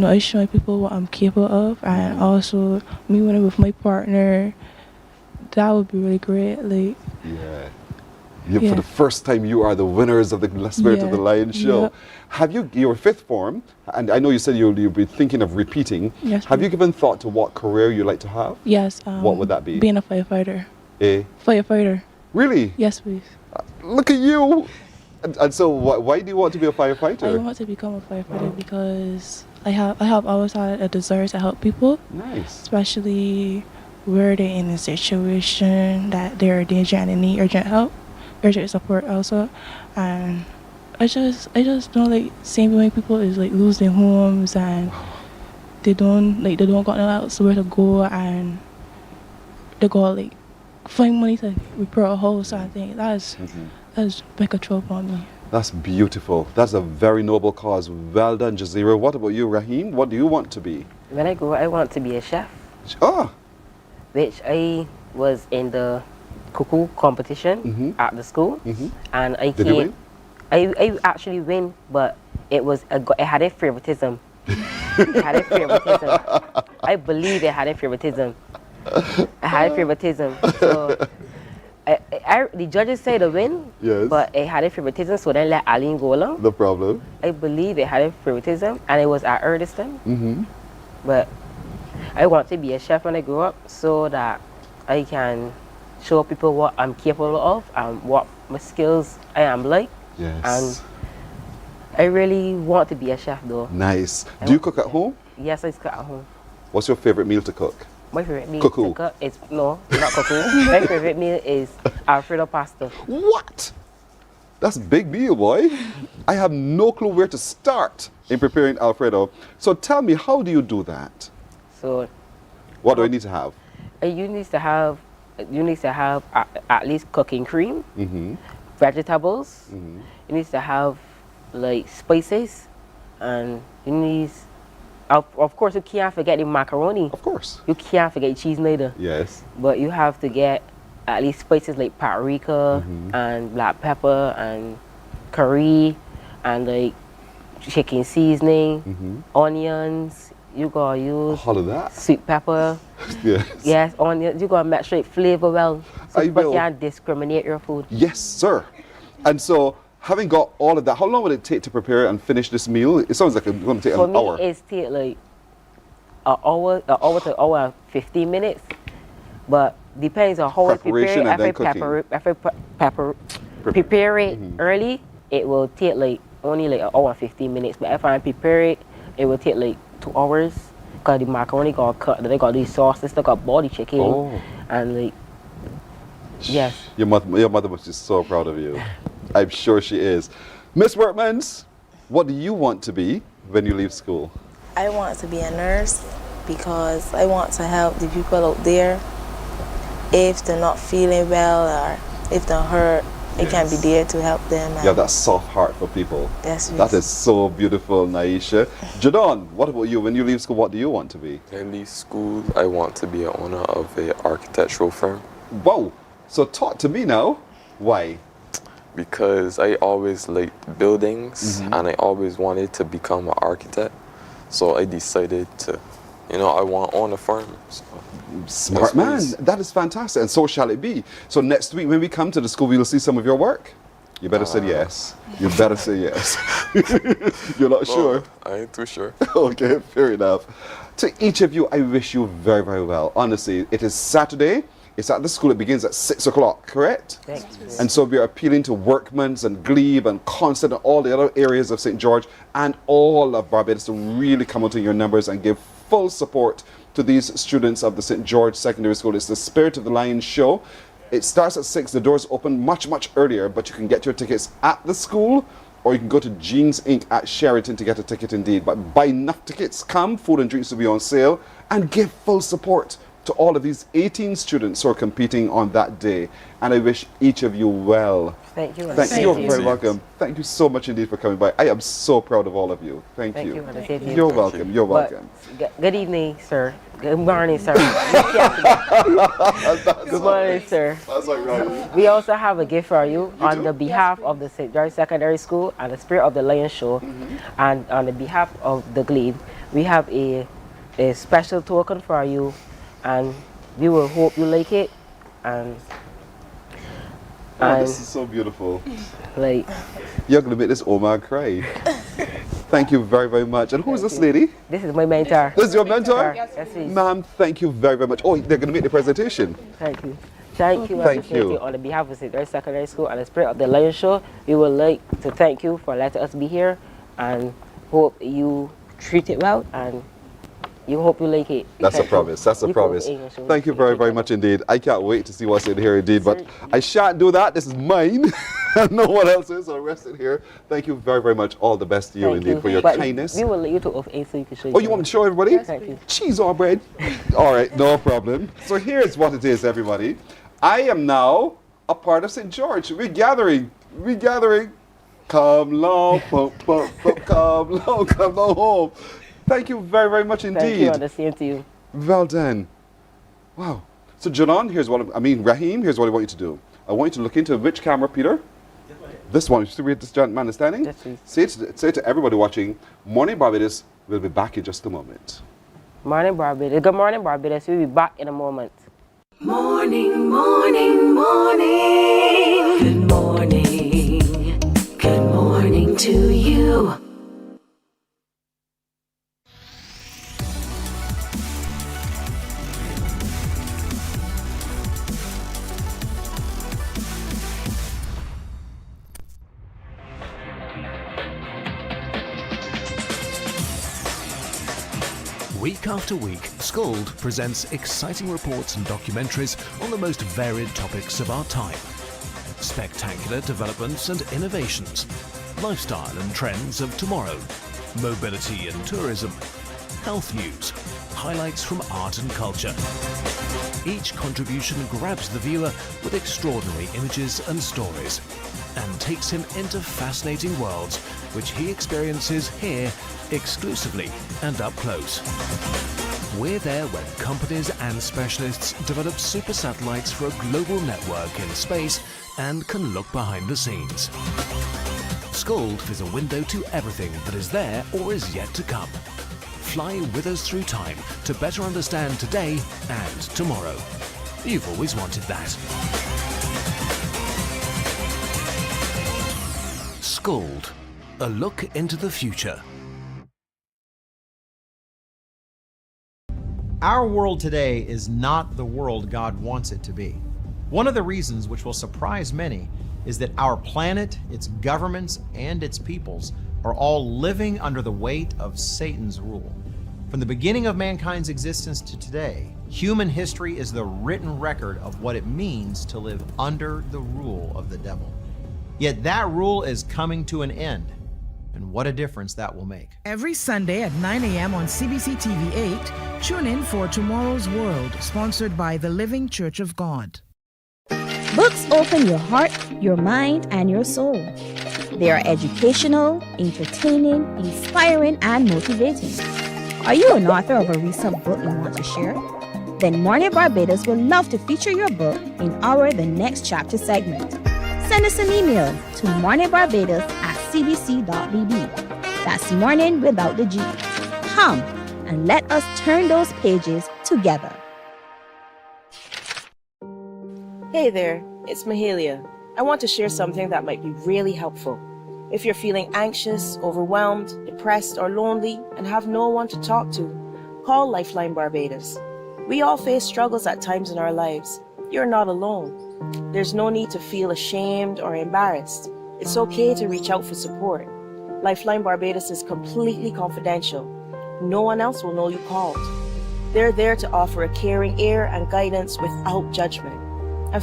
I show people what I'm capable of, and also me winning with my partner. That would be really great. Like, yeah. For the first time, you are the winners of the Spirit of the Lion show. Yeah. Have you, your fifth form, and I know you said you'll be thinking of repeating. Yes, have you given thought to what career you'd like to have? Yes. What would that be? Being a firefighter. A firefighter. Really? Yes, please. Look at you. And so why do you want to be a firefighter? I want to become a firefighter because I have always had a desire to help people. Nice. Especially where they're in a situation that they're in danger and they need urgent support also. And I just don't like seeing when people is like losing homes and they don't got no else where to go, and they go like find money to repair a house. I think that's big a trouble on me. That's beautiful. That's a very noble cause. Well done, Jazira. What about you, Raheem? What do you want to be? When I grow up, I want to be a chef. Oh. Which I was in the cuckoo competition at the school, and I Did you win? I actually win, but it had a favoritism. It had a favoritism. I believe it had a favoritism. It had a favoritism. So the judges say to win, yes, but it had a favoritism, so then let Aline go along. No problem. I believe it had a favoritism, and it was at Erdiston. But I want to be a chef when I grow up so that I can show people what I'm capable of and what my skills I am like. Yes. And I really want to be a chef though. Nice. Do you cook at home? Yes, I cook at home. What's your favorite meal to cook? My favorite meal Cuckoo. to cook is, no, not cuckoo. My favorite meal is Alfredo pasta. What? That's a big meal, boy. I have no clue where to start in preparing Alfredo. So tell me, how do you do that? So, what do I need to have? You need to have at least cooking cream, vegetables. You need to have like spices, and you need, of course, you can't forget the macaroni. Of course. You can't forget cheese neither. Yes. But you have to get at least spices like paprika and black pepper and curry and like chicken seasoning, onions. You gotta use all of that. Sweet pepper. Yes. Yes, onions. You gotta make sure it flavor well, so people can't discriminate your food. Yes, sir. And so, having got all of that, how long would it take to prepare and finish this meal? It sounds like it's going to take an hour. For me, it's take like an hour to an hour and 15 minutes. But depends on how I prepare it. Prepare it early, it will take like only like an hour and 15 minutes. But if I prepare it, it will take like 2 hours. Because the macaroni got cut, they got these sauces, they got body chicken, and like, yes. Your mother was just so proud of you. I'm sure she is. Miss Workmans, what do you want to be when you leave school? I want to be a nurse because I want to help the people out there. If they're not feeling well or if they're hurt, I can be there to help them. You have that soft heart for people. Yes, that is so beautiful, Naisha. Jadon, what about you? When you leave school, what do you want to be? When I leave school, I want to be an owner of an architectural firm. Wow. So talk to me now. Why? Because I always liked buildings and I always wanted to become an architect. So I decided to I want to own a farm. So Smart man. That is fantastic. And so shall it be. So next week when we come to the school, we will see some of your work. You better say yes. You better say yes. You're not sure? I ain't too sure. Okay, fair enough. To each of you, I wish you very, very well. Honestly, it is Saturday. It's at the school. It begins at 6 o'clock, correct? Thank you. And so we are appealing to Workman's and Glebe and Constant and all the other areas of St. George and all of Barbados to really come out to your numbers and give full support to these students of the St. George Secondary School. It's the Spirit of the Lion show. It starts at 6. The doors open much, much earlier, but you can get your tickets at the school or you can go to Jeans Inc. at Sheraton to get a ticket indeed. But buy enough tickets, come, food and drinks will be on sale, and give full support to all of these 18 students who are competing on that day. And I wish each of you well. Thank you. Thank you. You're very welcome. Thank you so much indeed for coming by. I am so proud of all of you. Thank you. You're welcome. You're welcome. Good evening, sir. Good morning, sir. Good morning, sir. That's like right. We also have a gift for you on the behalf of the St. George Secondary School and the Spirit of the Lion Show, and on the behalf of the Glebe. We have a special token for you, and we will hope you like it. And this is so beautiful. Like, you're gonna make this Omar cry. Thank you very, very much. And who is this lady? This is my mentor. This is your mentor? Yes, please. Ma'am, thank you very, very much. Oh, they're going to make the presentation. Thank you. Thank you. Thank you. On the behalf of St. George Secondary School and the Spirit of the Lion Show, we would like to thank you for letting us be here and hope you treat it well and you hope you like it. That's a promise. That's a promise. Thank you very, very much indeed. I can't wait to see what's in here indeed, but I shan't do that. This is mine. No one else is, so rest it here. Thank you very, very much. All the best to you indeed for your kindness. We will let you to off A so you can show you. Oh, you want me to show everybody? Yes, thank you. Cheese or bread? All right, no problem. So here's what it is, everybody. I am now a part of St. George. We're gathering. Come long, come long home. Thank you very, very much indeed. Thank you, and the same to you. Well done. Wow. So, Janan, Raheem, here's what I want you to do. I want you to look into which camera, Peter? This one. You see where this man is standing? Yes, please. Say to everybody watching, Mornin Barbados will be back in just a moment. Morning, Barbados. Good morning, Barbados. We'll be back in a moment. Morning, morning, morning. Good morning. Good morning to you. Week after week, Scold presents exciting reports and documentaries on the most varied topics of our time. Spectacular developments and innovations, lifestyle and trends of tomorrow, mobility and tourism, health news, highlights from art and culture. Each contribution grabs the viewer with extraordinary images and stories and takes him into fascinating worlds which he experiences here exclusively and up close. We're there when companies and specialists develop super satellites for a global network in space and can look behind the scenes. Scold is a window to everything that is there or is yet to come. Fly with us through time to better understand today and tomorrow. You've always wanted that. Scold, a look into the future. Our world today is not the world God wants it to be. One of the reasons which will surprise many is that our planet, its governments, and its peoples are all living under the weight of Satan's rule. From the beginning of mankind's existence to today, human history is the written record of what it means to live under the rule of the devil. Yet that rule is coming to an end. And what a difference that will make. Every Sunday at 9 a.m. on CBC TV 8, tune in for Tomorrow's World, sponsored by the Living Church of God. Books open your heart, your mind, and your soul. They are educational, entertaining, inspiring, and motivating. Are you an author of a recent book you want to share? Then Mornin Barbados would love to feature your book in our The Next Chapter segment. Send us an email to morninbarbados@cbc.bb. That's morning without the G. Come and let us turn those pages together. Hey there, it's Mahalia. I want to share something that might be really helpful. If you're feeling anxious, overwhelmed, depressed, or lonely and have no one to talk to, call Lifeline Barbados. We all face struggles at times in our lives. You're not alone. There's no need to feel ashamed or embarrassed. It's okay to reach out for support. Lifeline Barbados is completely confidential. No one else will know you called. They're there to offer a caring ear and guidance without judgment.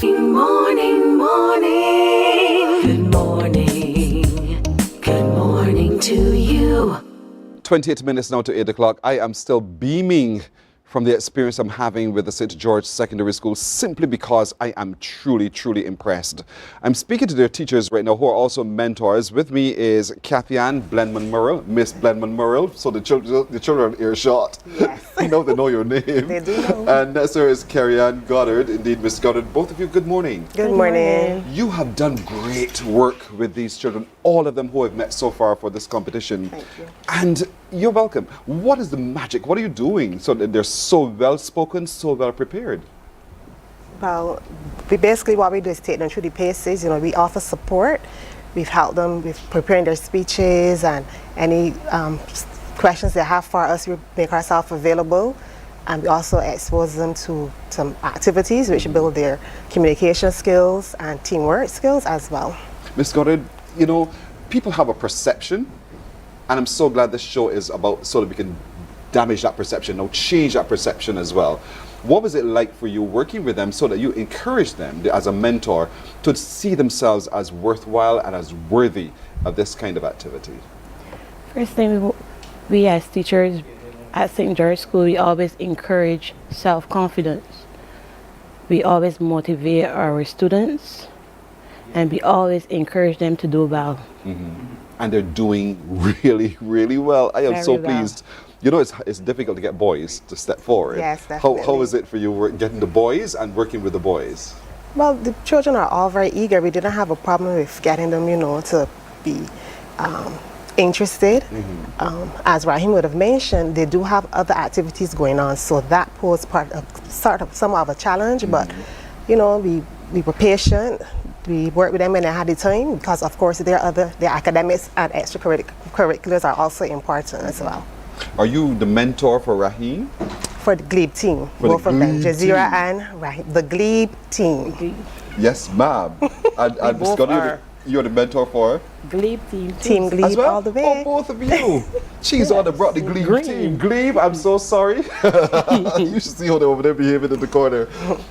Good morning, morning. Good morning. Good morning to you. 28 minutes now to 8 o'clock. I am still beaming from the experience I'm having with the St. George Secondary School simply because I am truly, truly impressed. I'm speaking to their teachers right now who are also mentors. With me is Kathy Ann Blenman-Murrell, Miss Blenman-Murrell. So the children are earshot. Yes. They know your name. They do know. And next there is Carrie Ann Goddard. Indeed, Miss Goddard, both of you, good morning. Good morning. You have done great work with these children, all of them who have met so far for this competition. Thank you. And you're welcome. What is the magic? What are you doing so that they're so well spoken, so well prepared? Well, what we do is take them through the paces. We offer support. We've helped them with preparing their speeches and any questions they have for us. We make ourselves available, and we also expose them to some activities which build their communication skills and teamwork skills as well. Ms. Goddard, people have a perception, and I'm so glad this show is about so that we can damage that perception, now change that perception as well. What was it like for you working with them so that you encourage them as a mentor to see themselves as worthwhile and as worthy of this kind of activity? First thing, we as teachers at St. George School, we always encourage self-confidence. We always motivate our students, and we always encourage them to do well. Mm-hmm. And they're doing really, really well. I am so pleased. It's difficult to get boys to step forward. Yes, definitely. How is it for you getting the boys and working with the boys? Well, the children are all very eager. We didn't have a problem with getting them, to be interested. Mm-hmm. As Rahim would have mentioned, they do have other activities going on, so that posed some of a challenge. Mm-hmm. But, we were patient. We worked with them when they had the time because, of course, their academics and extracurriculars are also important as well. Are you the mentor for Rahim? For the Glebe team, both of them, Jazeera and Rahim, the Glebe team. Yes, ma'am. And you're the mentor for? Glebe team. Team Glebe as well? All the way. Oh, both of you. She's on the brought the Glebe team. Glebe, I'm so sorry. You should see how they're over there behaving in the corner.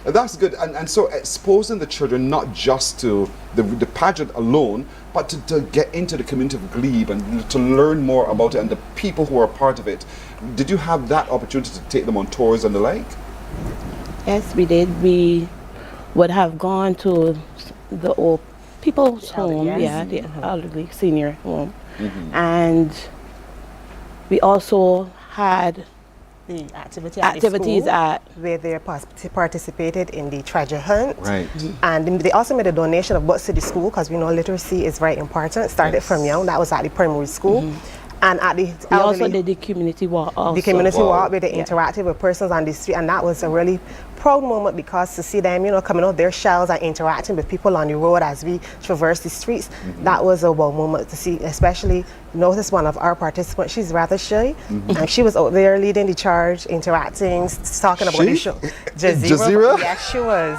That's good. And so exposing the children not just to the pageant alone, but to get into the community of Glebe and to learn more about it and the people who are part of it. Did you have that opportunity to take them on tours and the like? Yes, we did. We would have gone to the old people's home, the elderly senior home. Mm-hmm. And we also had the activities at where they participated in the treasure hunt. Right. Mm-hmm. And they also made a donation of books to the school because we know literacy is very important. Started from young. That was at the primary school. Mm-hmm. And at the we also did the community walk. The community walk where they interacted with persons on the street, and that was a really proud moment because to see them, coming out their shells and interacting with people on the road as we traverse the streets, that was a wow moment to see. Especially notice one of our participants, she's rather shy, and she was out there leading the charge, interacting, talking about the show. Jazeera? Yes, she was.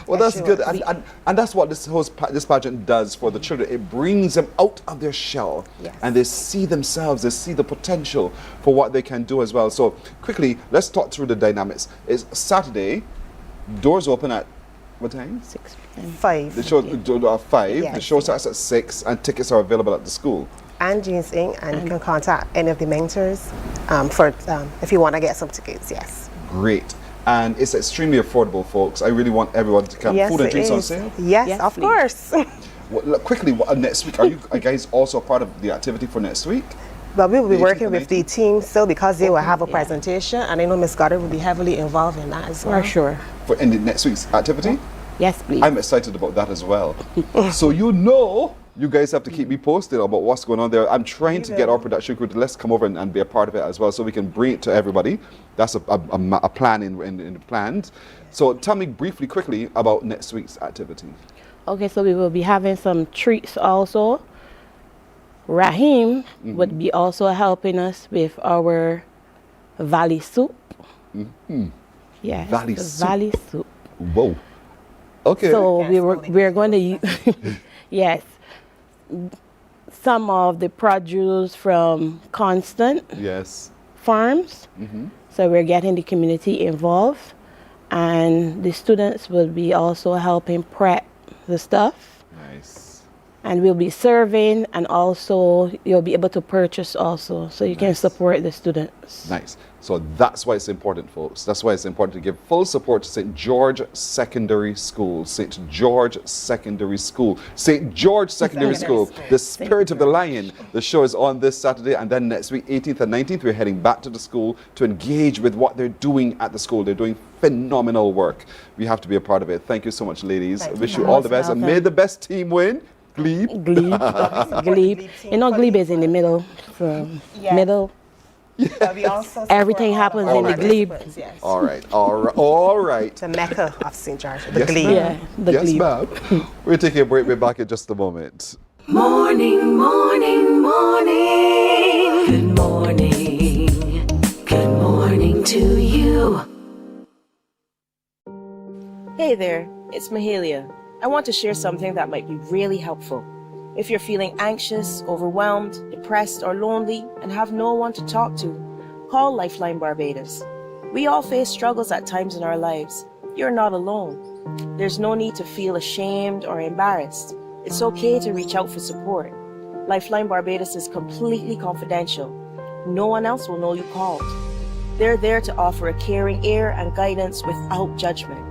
Well, that's good, and that's what this pageant does for the children. It brings them out of their shell, and they see themselves, they see the potential for what they can do as well. So quickly, let's talk through the dynamics. It's Saturday, doors open at what time? 6 p.m. 5. The show 5. Yes. The show starts at 6, and tickets are available at the school. And Jeans Inc., and you can contact any of the mentors if you want to get some tickets. Yes. Great. And it's extremely affordable, folks. I really want everyone to come. Yes, food and drinks on sale? Yes, of course. Quickly, next week, are you guys also a part of the activity for next week? Well, we will be working with the team still because they will have a presentation, and I know Ms. Goddard will be heavily involved in that as well. For sure. For next week's activity? Yes, please. I'm excited about that as well. So you know You guys have to keep me posted about what's going on there. I'm trying to get our production crew to let's come over and be a part of it as well, so we can bring it to everybody. That's a plan in the plans. So tell me briefly, quickly about next week's activity. Okay, so we will be having some treats also. Rahim would be also helping us with our valley soup. Yes, Valley the soup. valley soup. Whoa. Okay. So we're going to use yes, some of the produce from Constant Farms. So we're getting the community involved, and the students will be also helping prep the stuff. Nice. And we'll be serving, and also you'll be able to purchase also, so you can support the students. Nice. So that's why it's important, folks. That's why it's important to give full support to St. George Secondary School. St. George Secondary School. St. George Secondary School. The Spirit of the Lion. The show is on this Saturday, and then next week, 18th and 19th, we're heading back to the school to engage with what they're doing at the school. They're doing phenomenal work. We have to be a part of it. Thank you so much, ladies. I wish you all the best, and may the best team win. Glebe. Glebe. You know, Glebe is in the middle. Middle. Everything happens in the glebe. Yes. All right. The Mecca of St. George, the Yes, glebe. ma'am. Yes, ma'am. We're taking a break. We're back in just a moment. Morning, morning, morning. Good morning. Good morning to you. Hey there, it's Mahalia. I want to share something that might be really helpful. If you're feeling anxious, overwhelmed, depressed, or lonely, and have no one to talk to, call Lifeline Barbados. We all face struggles at times in our lives. You're not alone. There's no need to feel ashamed or embarrassed. It's okay to reach out for support. Lifeline Barbados is completely confidential. No one else will know you called. They're there to offer a caring ear and guidance without judgment.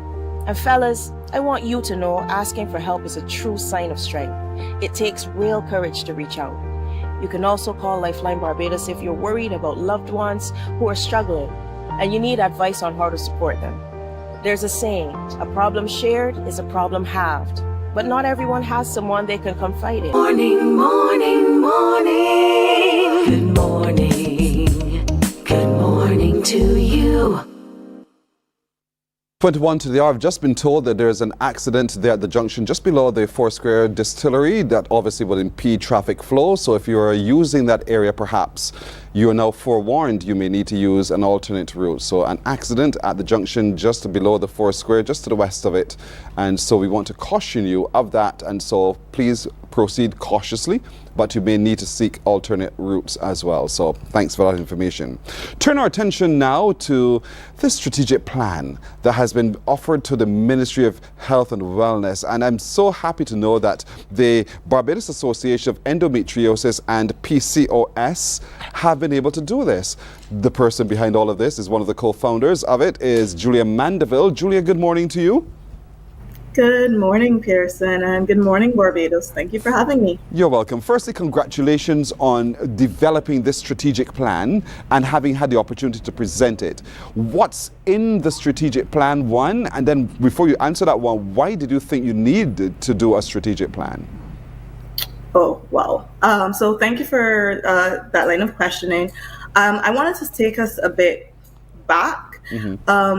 And fellas, I want you to know asking for help is a true sign of strength. It takes real courage to reach out. You can also call Lifeline Barbados if you're worried about loved ones who are struggling and you need advice on how to support them. There's a saying, a problem shared is a problem halved, but not everyone has someone they can confide in. Morning, morning, morning. Good morning. Good morning to you. 21 to the hour. I've just been told that there's an accident there at the junction just below the Foursquare Distillery that obviously will impede traffic flow. So if you're using that area, perhaps you are now forewarned you may need to use an alternate route. So an accident at the junction just below the Foursquare, just to the west of it. And so we want to caution you of that. And so please proceed cautiously, but you may need to seek alternate routes as well. So thanks for that information. Turn our attention now to this strategic plan that has been offered to the Ministry of Health and Wellness. And I'm so happy to know that the Barbados Association of Endometriosis and PCOS have been able to do this. The person behind all of this is one of the co-founders of it, is Julia Mandeville. Julia, good morning to you. Good morning, Pearson, and good morning, Barbados. Thank you for having me. You're welcome. Firstly, congratulations on developing this strategic plan and having had the opportunity to present it. What's in the strategic plan, one? And then before you answer that one, why did you think you needed to do a strategic plan? Oh, wow. So thank you for that line of questioning. I wanted to take us a bit back.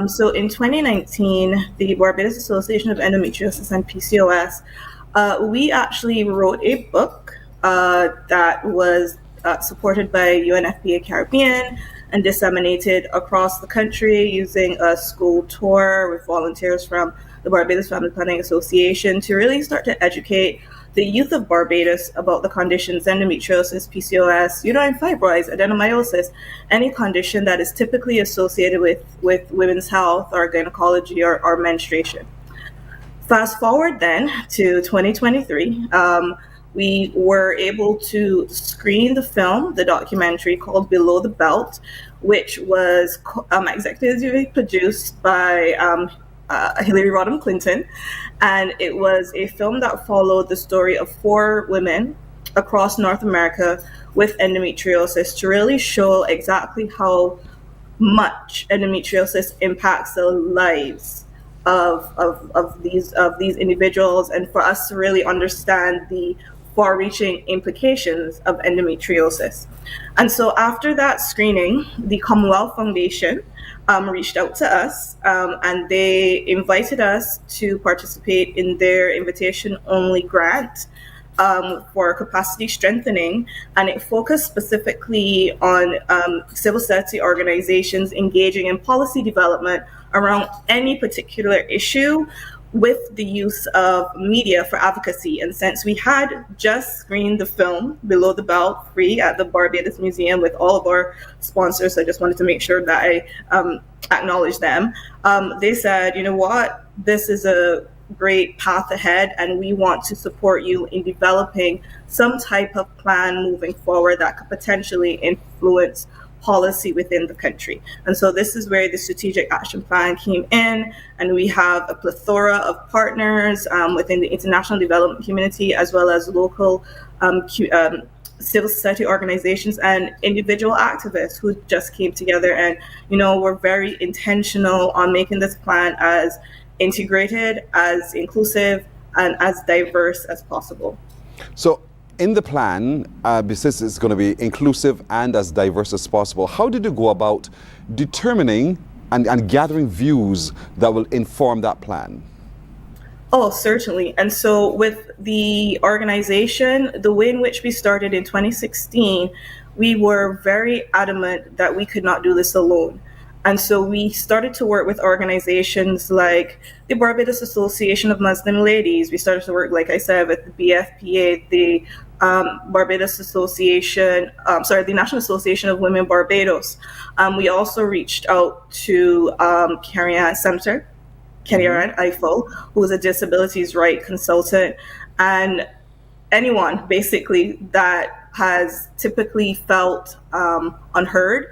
So in 2019, the Barbados Association of Endometriosis and PCOS, we actually wrote a book that was supported by UNFPA Caribbean and disseminated across the country using a school tour with volunteers from the Barbados Family Planning Association to really start to educate the youth of Barbados about the conditions endometriosis, PCOS, uterine fibroids, adenomyosis, any condition that is typically associated with women's health or gynecology or menstruation. Fast forward then to 2023, we were able to screen the film, the documentary called Below the Belt, which was executively produced by Hillary Rodham Clinton. And it was a film that followed the story of 4 women across North America with endometriosis to really show exactly how much endometriosis impacts the lives of these individuals, and for us to really understand the far-reaching implications of endometriosis. And so after that screening, the Commonwealth Foundation reached out to us and they invited us to participate in their invitation-only grant for capacity strengthening, and it focused specifically on civil society organizations engaging in policy development around any particular issue with the use of media for advocacy. And since we had just screened the film Below the Belt free at the Barbados Museum with all of our sponsors, I just wanted to make sure that I acknowledge them. They said, you know what, this is a great path ahead, and we want to support you in developing some type of plan moving forward that could potentially influence policy within the country. And so this is where the strategic action plan came in, and we have a plethora of partners within the international development community, as well as local civil society organizations and individual activists who just came together. And, you know, we're very intentional on making this plan as integrated, as inclusive, and as diverse as possible. So in the plan, because it's going to be inclusive and as diverse as possible, how did you go about determining and gathering views that will inform that plan? Oh, certainly. And so with the organization, the way in which we started in 2016, we were very adamant that we could not do this alone. And so we started to work with organizations like the Barbados Association of Muslim Ladies. We started to work, like I said, with the BFPA, the Barbados Association, the National Association of Women Barbados. We also reached out to Carrie-Anne Sumter, Carrie-Anne Eiffel, who is a disabilities right consultant, and anyone basically that has typically felt unheard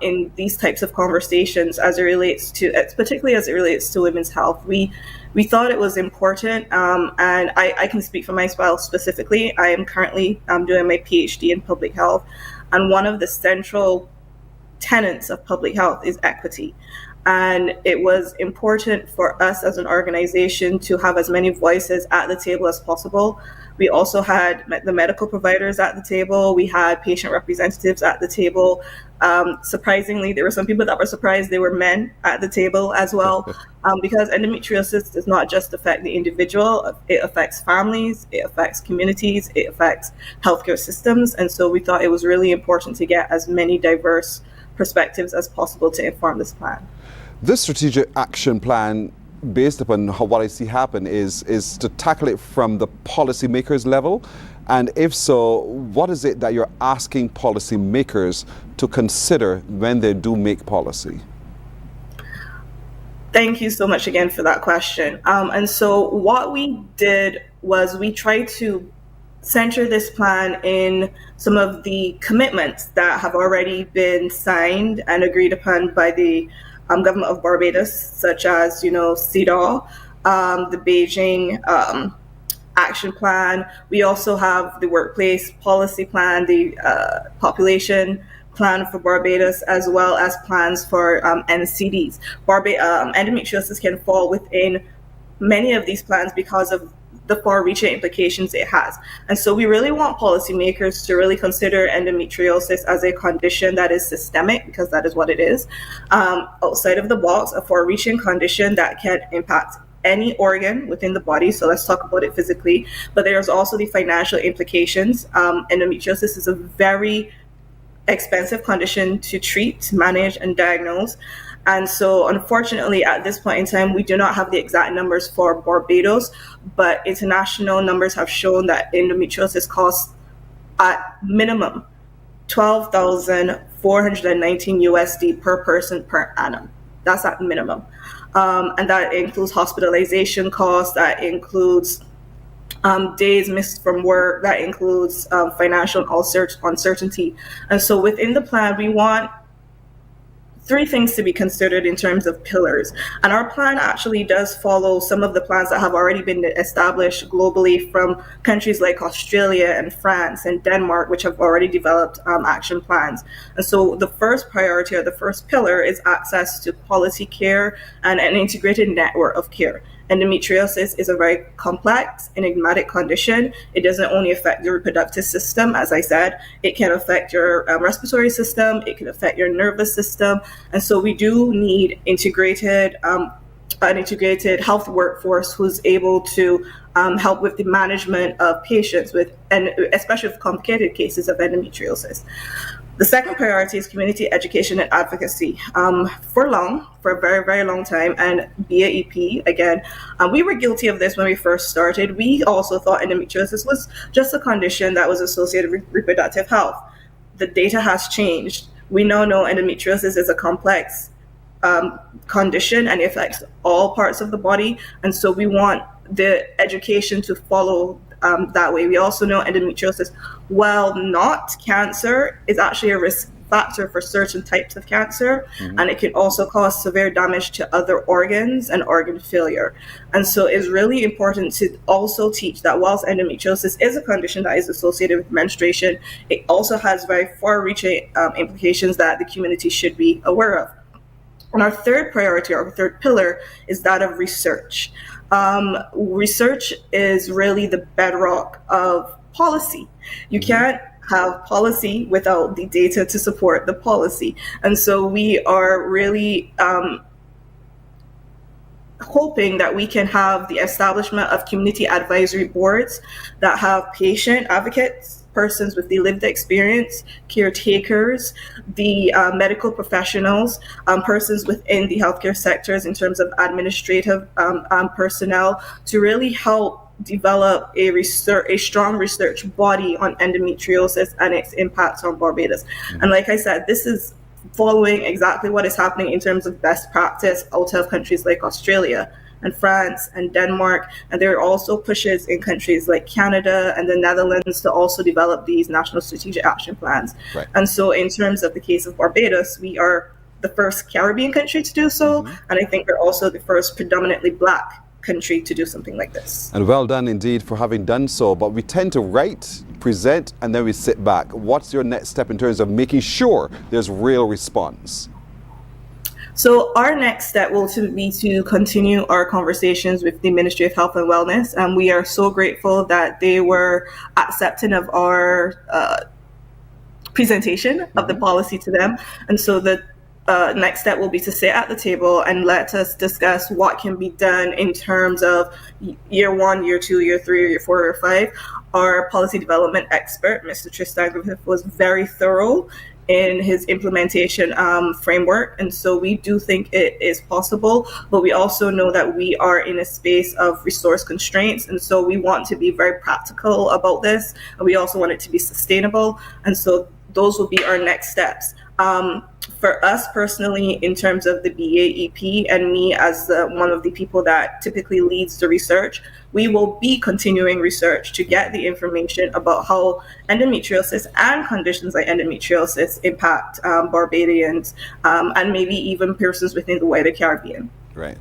in these types of conversations as it relates to, particularly as it relates to women's health. We thought it was important, and I can speak for myself specifically. I am currently doing my PhD in public health, and one of the central tenets of public health is equity. And it was important for us as an organization to have as many voices at the table as possible. We also had the medical providers at the table. We had patient representatives at the table. Surprisingly, there were some people that were surprised they were men at the table as well, because endometriosis does not just affect the individual, it affects families, it affects communities, it affects healthcare systems. And so we thought it was really important to get as many diverse perspectives as possible to inform this plan. This strategic action plan, based upon what I see happen, is to tackle it from the policymakers level. And if so, what is it that you're asking policymakers to consider when they do make policy? Thank you so much again for that question. And so what we did was we tried to center this plan in some of the commitments that have already been signed and agreed upon by the government of Barbados, such as, CEDAW, the Beijing action plan. We also have the workplace policy plan, the population plan for Barbados, as well as plans for NCDs. Endometriosis can fall within many of these plans because of the far-reaching implications it has. And so we really want policymakers to really consider endometriosis as a condition that is systemic, because that is what it is, outside of the box, a far-reaching condition that can impact any organ within the body. So let's talk about it physically, but there's also the financial implications. Endometriosis is a very expensive condition to treat, manage, and diagnose. And so unfortunately, at this point in time, we do not have the exact numbers for Barbados, but international numbers have shown that endometriosis costs at minimum $12,419 USD per person per annum. That's at minimum. And that includes hospitalization costs, that includes days missed from work, that includes financial uncertainty. And so within the plan, we want three things to be considered in terms of pillars. And our plan actually does follow some of the plans that have already been established globally from countries like Australia and France and Denmark, which have already developed action plans. And so the first priority, or the first pillar, is access to quality care and an integrated network of care. Endometriosis is a very complex, enigmatic condition. It doesn't only affect the reproductive system, as I said, it can affect your respiratory system, it can affect your nervous system. And so we do need an integrated health workforce who's able to help with the management of patients with, and especially with complicated cases of endometriosis. The second priority is community education and advocacy. For a very, very long time, and BAEP, again, we were guilty of this when we first started. We also thought endometriosis was just a condition that was associated with reproductive health. The data has changed. We now know endometriosis is a complex condition and it affects all parts of the body. And so we want the education to follow that way. We also know endometriosis, while not cancer, is actually a risk factor for certain types of cancer, and it can also cause severe damage to other organs and organ failure. And so it's really important to also teach that whilst endometriosis is a condition that is associated with menstruation, it also has very far-reaching implications that the community should be aware of. And our third priority, or third pillar, is that of research. Research is really the bedrock of policy. You can't have policy without the data to support the policy. And so we are really hoping that we can have the establishment of community advisory boards that have patient advocates, persons with the lived experience, caretakers, the medical professionals, persons within the healthcare sectors in terms of administrative personnel, to really help develop a strong research body on endometriosis and its impacts on Barbados. And like I said, this is following exactly what is happening in terms of best practice out of countries like Australia and France and Denmark. And there are also pushes in countries like Canada and the Netherlands to also develop these national strategic action plans. Right. And so in terms of the case of Barbados, we are the first Caribbean country to do so. And I think we're also the first predominantly Black country to do something like this. And well done indeed for having done so. But we tend to write, present, and then we sit back. What's your next step in terms of making sure there's real response? So our next step will be to continue our conversations with the Ministry of Health and Wellness, and we are so grateful that they were accepting of our presentation of the policy to them. And so the next step will be to sit at the table and let us discuss what can be done in terms of year 1, year 2, year 3, or year 4, or 5. Our policy development expert, Mr. Tristan Griffith, was very thorough in his implementation framework. And so we do think it is possible, but we also know that we are in a space of resource constraints. And so we want to be very practical about this. And we also want it to be sustainable. And so those will be our next steps. For us personally, in terms of the BAEP and me as one of the people that typically leads the research, we will be continuing research to get the information about how endometriosis and conditions like endometriosis impact Barbadians and maybe even persons within the wider Caribbean. Right.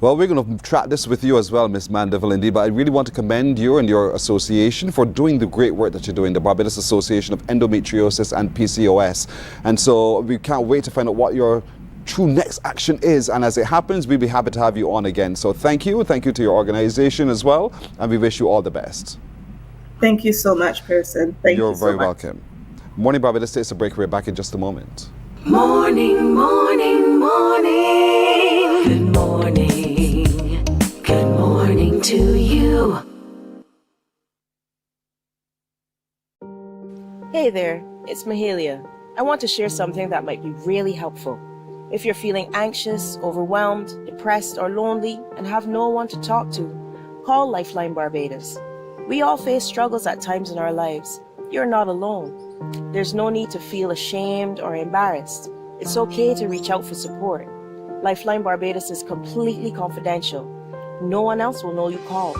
Well, we're going to track this with you as well, Ms. Mandeville, indeed. But I really want to commend you and your association for doing the great work that you're doing, the Barbados Association of Endometriosis and PCOS. And so we can't wait to find out what your true next action is. And as it happens, we'll be happy to have you on again. So thank you. Thank you to your organization as well. And we wish you all the best. Thank you so much, Pearson. Thank you so much. You're very welcome. Morning Barbados takes a break. We're back in just a moment. Morning, morning, morning. Good morning. Good morning to you. Hey there, it's Mahalia. I want to share something that might be really helpful. If you're feeling anxious, overwhelmed, depressed, or lonely, and have no one to talk to, call Lifeline Barbados. We all face struggles at times in our lives. You're not alone. There's no need to feel ashamed or embarrassed. It's okay to reach out for support. Lifeline Barbados is completely confidential. No one else will know you called.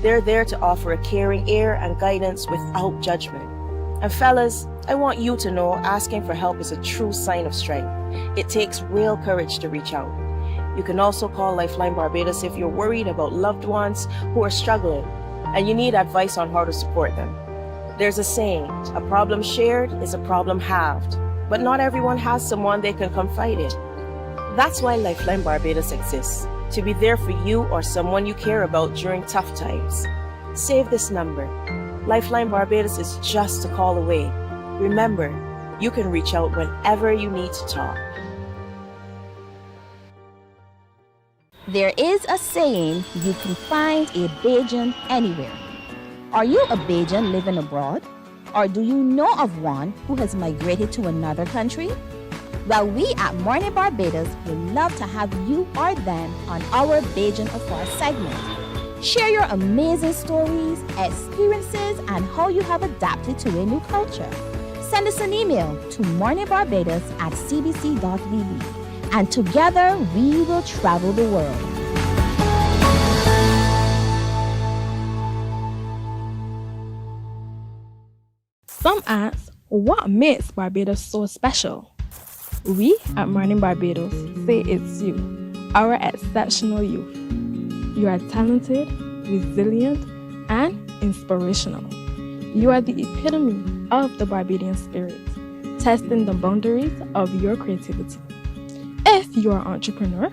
They're there to offer a caring ear and guidance without judgment. And fellas, I want you to know asking for help is a true sign of strength. It takes real courage to reach out. You can also call Lifeline Barbados if you're worried about loved ones who are struggling and you need advice on how to support them. There's a saying, a problem shared is a problem halved, but not everyone has someone they can confide in. That's why Lifeline Barbados exists, to be there for you or someone you care about during tough times. Save this number. Lifeline Barbados is just a call away. Remember, you can reach out whenever you need to talk. There is a saying, you can find a Bajan anywhere. Are you a Bajan living abroad? Or do you know of one who has migrated to another country? Well, we at Mornin Barbados would love to have you or them on our Bajan Afar segment. Share your amazing stories, experiences, and how you have adapted to a new culture. Send us an email to morninbarbados@cbc.vb, and together we will travel the world. Some ask, what makes Barbados so special? We at Mornin Barbados say it's you, our exceptional youth. You are talented, resilient, and inspirational. You are the epitome of the Barbadian spirit, testing the boundaries of your creativity. If you are an entrepreneur,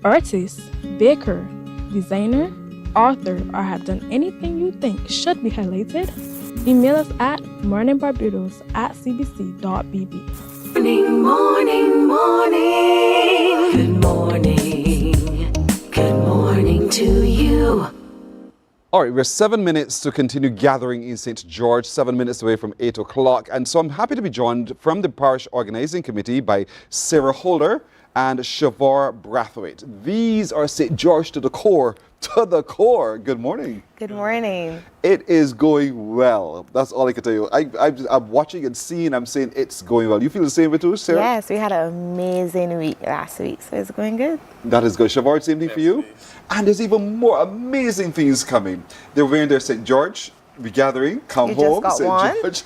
artist, baker, designer, author, or have done anything you think should be highlighted, email us at morninbarbados@cbc.bb. Morning, morning, morning. Good morning. Good morning to you. All right, we're 7 minutes to continue gathering in St. George, 7 minutes away from 8 o'clock. And so I'm happy to be joined from the Parish Organizing Committee by Sarah Holder and Shavar Brathwaite. These are St. George to the core. To the core. Good morning. Good morning. It is going well. That's all I can tell you. I'm watching and seeing, I'm saying it's going well. You feel the same way too, Sarah? Yes, we had an amazing week last week, so it's going good. That is good. Shavar, same thing for you? And there's even more amazing things coming. They're wearing their St. George regathering, come You home, just got one. George.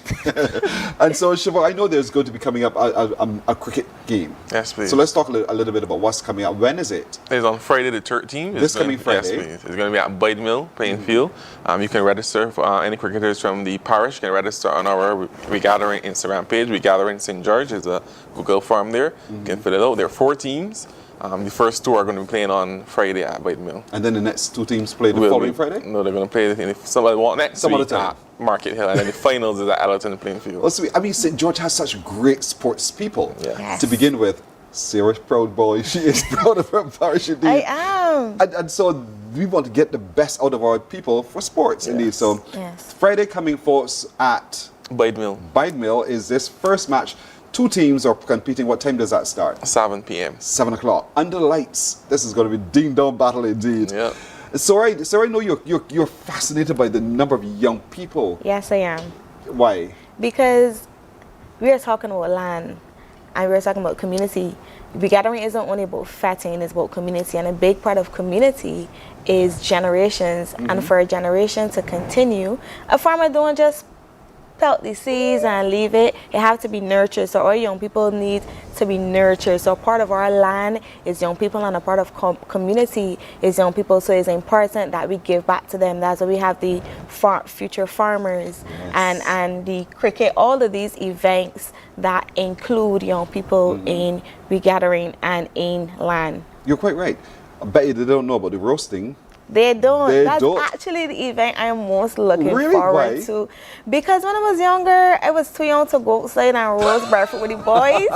And so, Shavar, I know there's going to be coming up a cricket game. Yes, please. So let's talk a little bit about what's coming up. When is it? It's on Friday the 13th. This coming Friday? Yes, please. It's going to be at Bide Mill playing field. You can register for any cricketers from the parish. You can register on our Regathering Instagram page. Regathering St. George is a Google form there. You can fill it out. There are 4 teams. The first 2 are going to be playing on Friday at Bide Mill. And then the next 2 teams play the following Friday? No, they're going to play some next Some week other time. at Market Hill. And then the finals is at Allerton playing field. Well, I mean, St. George has such great sports people. Yeah. Yes. To begin with, Sarah's proud boy. She is proud of her parish indeed. I am. And so we want to get the best out of our people for sports indeed. So Yes. Friday coming forth at Bide Mill. Bide Mill is this first match. 2 teams are competing. What time does that start? 7 p.m. 7 o'clock. Under the lights. This is going to be ding-dong battle indeed. Yeah. So I know you're fascinated by the number of young people. Yes, I am. Why? Because we are talking about land and we are talking about community. Regathering isn't only about fatting, it's about community. And a big part of community is generations. And for a generation to continue, a farmer don't just pelt the seeds and leave it. It have to be nurtured. So our young people need to be nurtured. So part of our land is young people and a part of community is young people. So it's important that we give back to them. That's why we have the future farmers and the cricket, all of these events that include young people in regathering and in land. You're quite right. I bet you they don't know about the roasting. They don't. They That's don't. actually the event I am most looking Really? forward Why? to. Because when I was younger, I was too young to go outside and roast barefoot with the boys.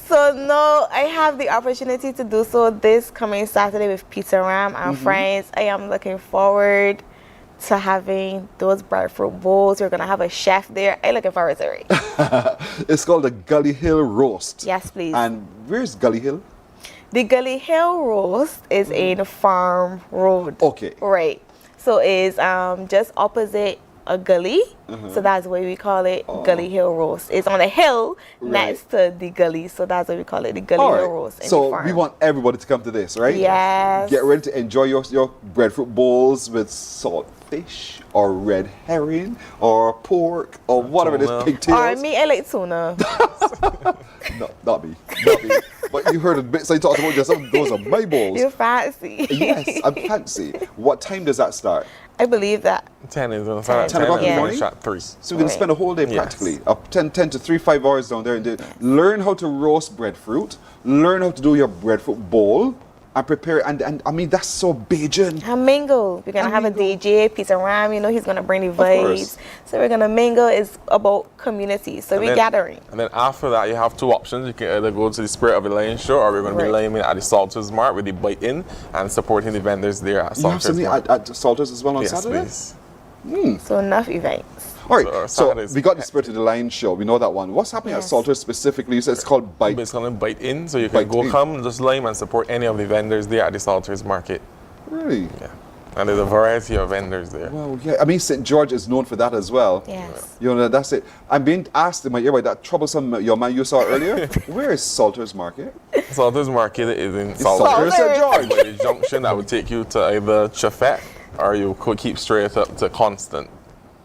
So no, I have the opportunity to do so this coming Saturday with Peter Ram and friends. I am looking forward to having those barefoot bowls. We're going to have a chef there. I'm looking forward to it. It's called the Gully Hill Roast. Yes, please. And where's Gully Hill? The Gully Hill Roast is in Farm Road. Okay. Right. So it's just opposite a gully. So that's why we call it Gully Hill Roast. It's on a hill next to the gully. So that's why we call it the Gully Hill Roast. In So the farm. we want everybody to come to this, right? Yes. Get ready to enjoy your breadfruit bowls with salt fish or red herring or pork or whatever it is, pigtails. Or me, I like tuna. No, not me. Not me. But you heard the bits I talked about just those are my bowls. You're fancy. Yes, I'm fancy. What time does that start? I believe that. 10 is on 10 o'clock in the morning? Shot 3. So we can spend a whole day practically, 10 to 3-5 hours down there and learn how to roast breadfruit, learn how to do your breadfruit bowl, and prepare. And I mean, that's so Bajan. And mingle. We're going to have a DJ, Peter Ram, you know, he's going to bring the vibes. So we're going to mingle. It's about community. So we're gathering. And then after that, you have two options. You can either go to the Spirit of the Lion Show, or we're going to be laying at the Salters Mart with the bite in and supporting the vendors there at Salters Mart. At Salters as well on Saturday? Please. So enough events. All right, so we got the Spirit of the Lion Show. We know that one. What's happening at Salters specifically? You said it's called Bite. It's called Bite In, so you can come, just lime and support any of the vendors there at the Salters Market. Really? Yeah. And there's a variety of vendors there. Well, yeah. I mean, St. George is known for that as well. Yes. You know, that's it. I'm being asked in my ear by that troublesome young man you saw earlier. Where is Salters Market? Salters Market is in Salters, St. George. By the junction that would take you to either Chafet, or you could keep straight up to Constant.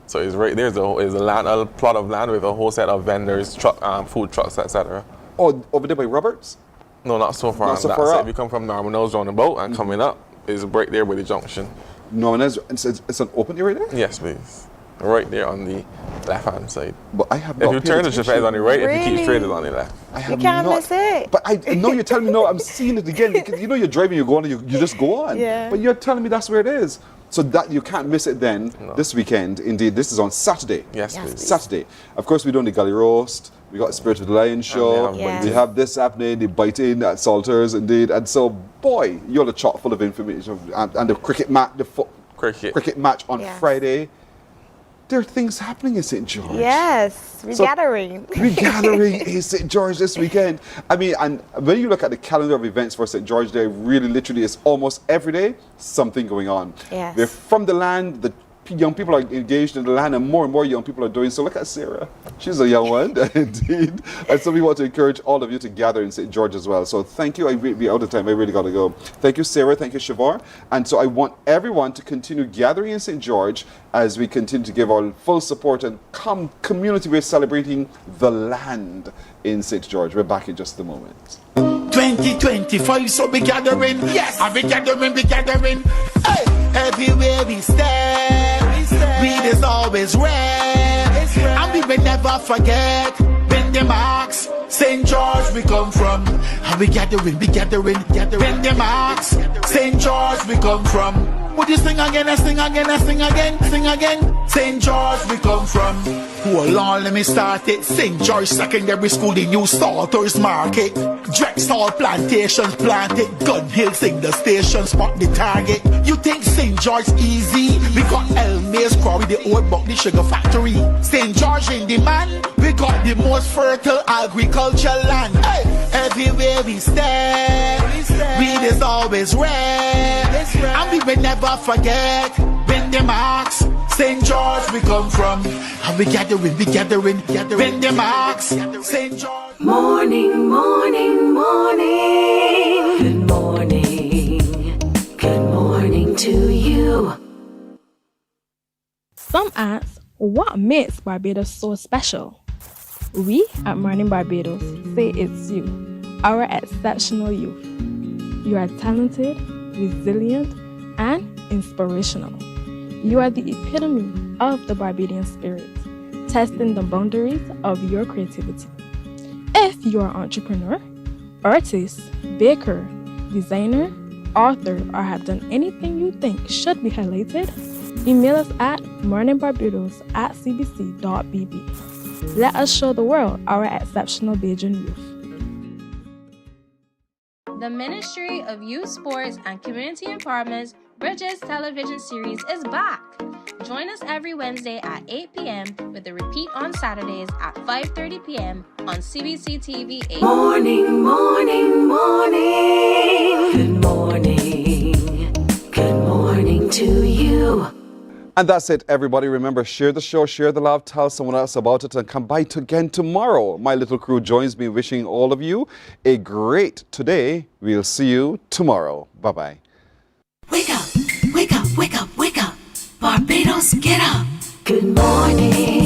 So it's right there's a plot of land with a whole set of vendors, food trucks, etc. Oh, over there by Roberts? No, not so far. Not so on that far side. up. If you come from Normanel's roundabout and coming up, is right there by the junction. Normanel's, it's an open area there? Yes, please. Right there on the left-hand side. But I have If you turn to Chafet on the right, if you keep straight, it's on the left. I have You can't miss it. But I know you're telling me no. I'm seeing it again because you know you're driving, you're going, you just go on. Yeah. But you're telling me that's where it is. So that you can't miss it then this weekend. Indeed, this is on Saturday. Yes, please. Saturday. Of course, we're doing the Gully Roast. We got Spirit of the Lion Show. We have this happening, the Bite In at Salters, indeed. And so, boy, you're the chock full of information. And the cricket match, cricket match on Friday. There are things happening in St. George. Yes, regathering. Regathering in St. George this weekend. I mean, and when you look at the calendar of events for St. George, there really literally is almost every day something going on. Yes. They're from the land, the young people are engaged in the land, and more young people are doing so. Look at Sarah. She's a young one, indeed. And so we want to encourage all of you to gather in St. George as well. So thank you. We're out of time. I really got to go. Thank you, Sarah. Thank you, Shavar. And so I want everyone to continue gathering in St. George as we continue to give our full support and community. We're celebrating the land in St. George. We're back in just a moment. 2025, so we gathering. Yes, and we gathering. Hey, everywhere we stand, weed is always red. And we will never forget when the marks St. George we come from. And we gathering. When the marks St. George we come from. Would you sing again? Sing again. St. George we come from. Hold on, let me start it. St. George Secondary School, the new Salters Market. Drexel plantations planted. Gun Hills in the station, spot the target. You think St. George easy? We got Elmer's Quarry, the old Buckley Sugar Factory. St. George in demand. We got the most fertile agricultural land. Hey, everywhere we stand, weed is always red. And we will never forget when the marks St. George we come from. And we gathering. When the marks St. George. Morning. Good morning to you. Some ask, what makes Barbados so special? We at Mornin Barbados say it's you, our exceptional youth. You are talented, resilient, and inspirational. You are the epitome of the Barbadian spirit, testing the boundaries of your creativity. If you are an entrepreneur, artist, baker, designer, author, or have done anything you think should be highlighted, email us at morninbarbados@cbc.bb. Let us show the world our exceptional Bajan youth. The Ministry of Youth Sports and Community Empowerment's Bridges television series is back. Join us every Wednesday at 8 p.m. with a repeat on Saturdays at 5:30 p.m. on CBC TV 8. Morning. Good morning to you. And that's it, everybody. Remember, share the show, share the love, tell someone else about it, and come by again tomorrow. My little crew joins me wishing all of you a great today. We'll see you tomorrow. Bye-bye. Wake up. Barbados, get up. Good morning.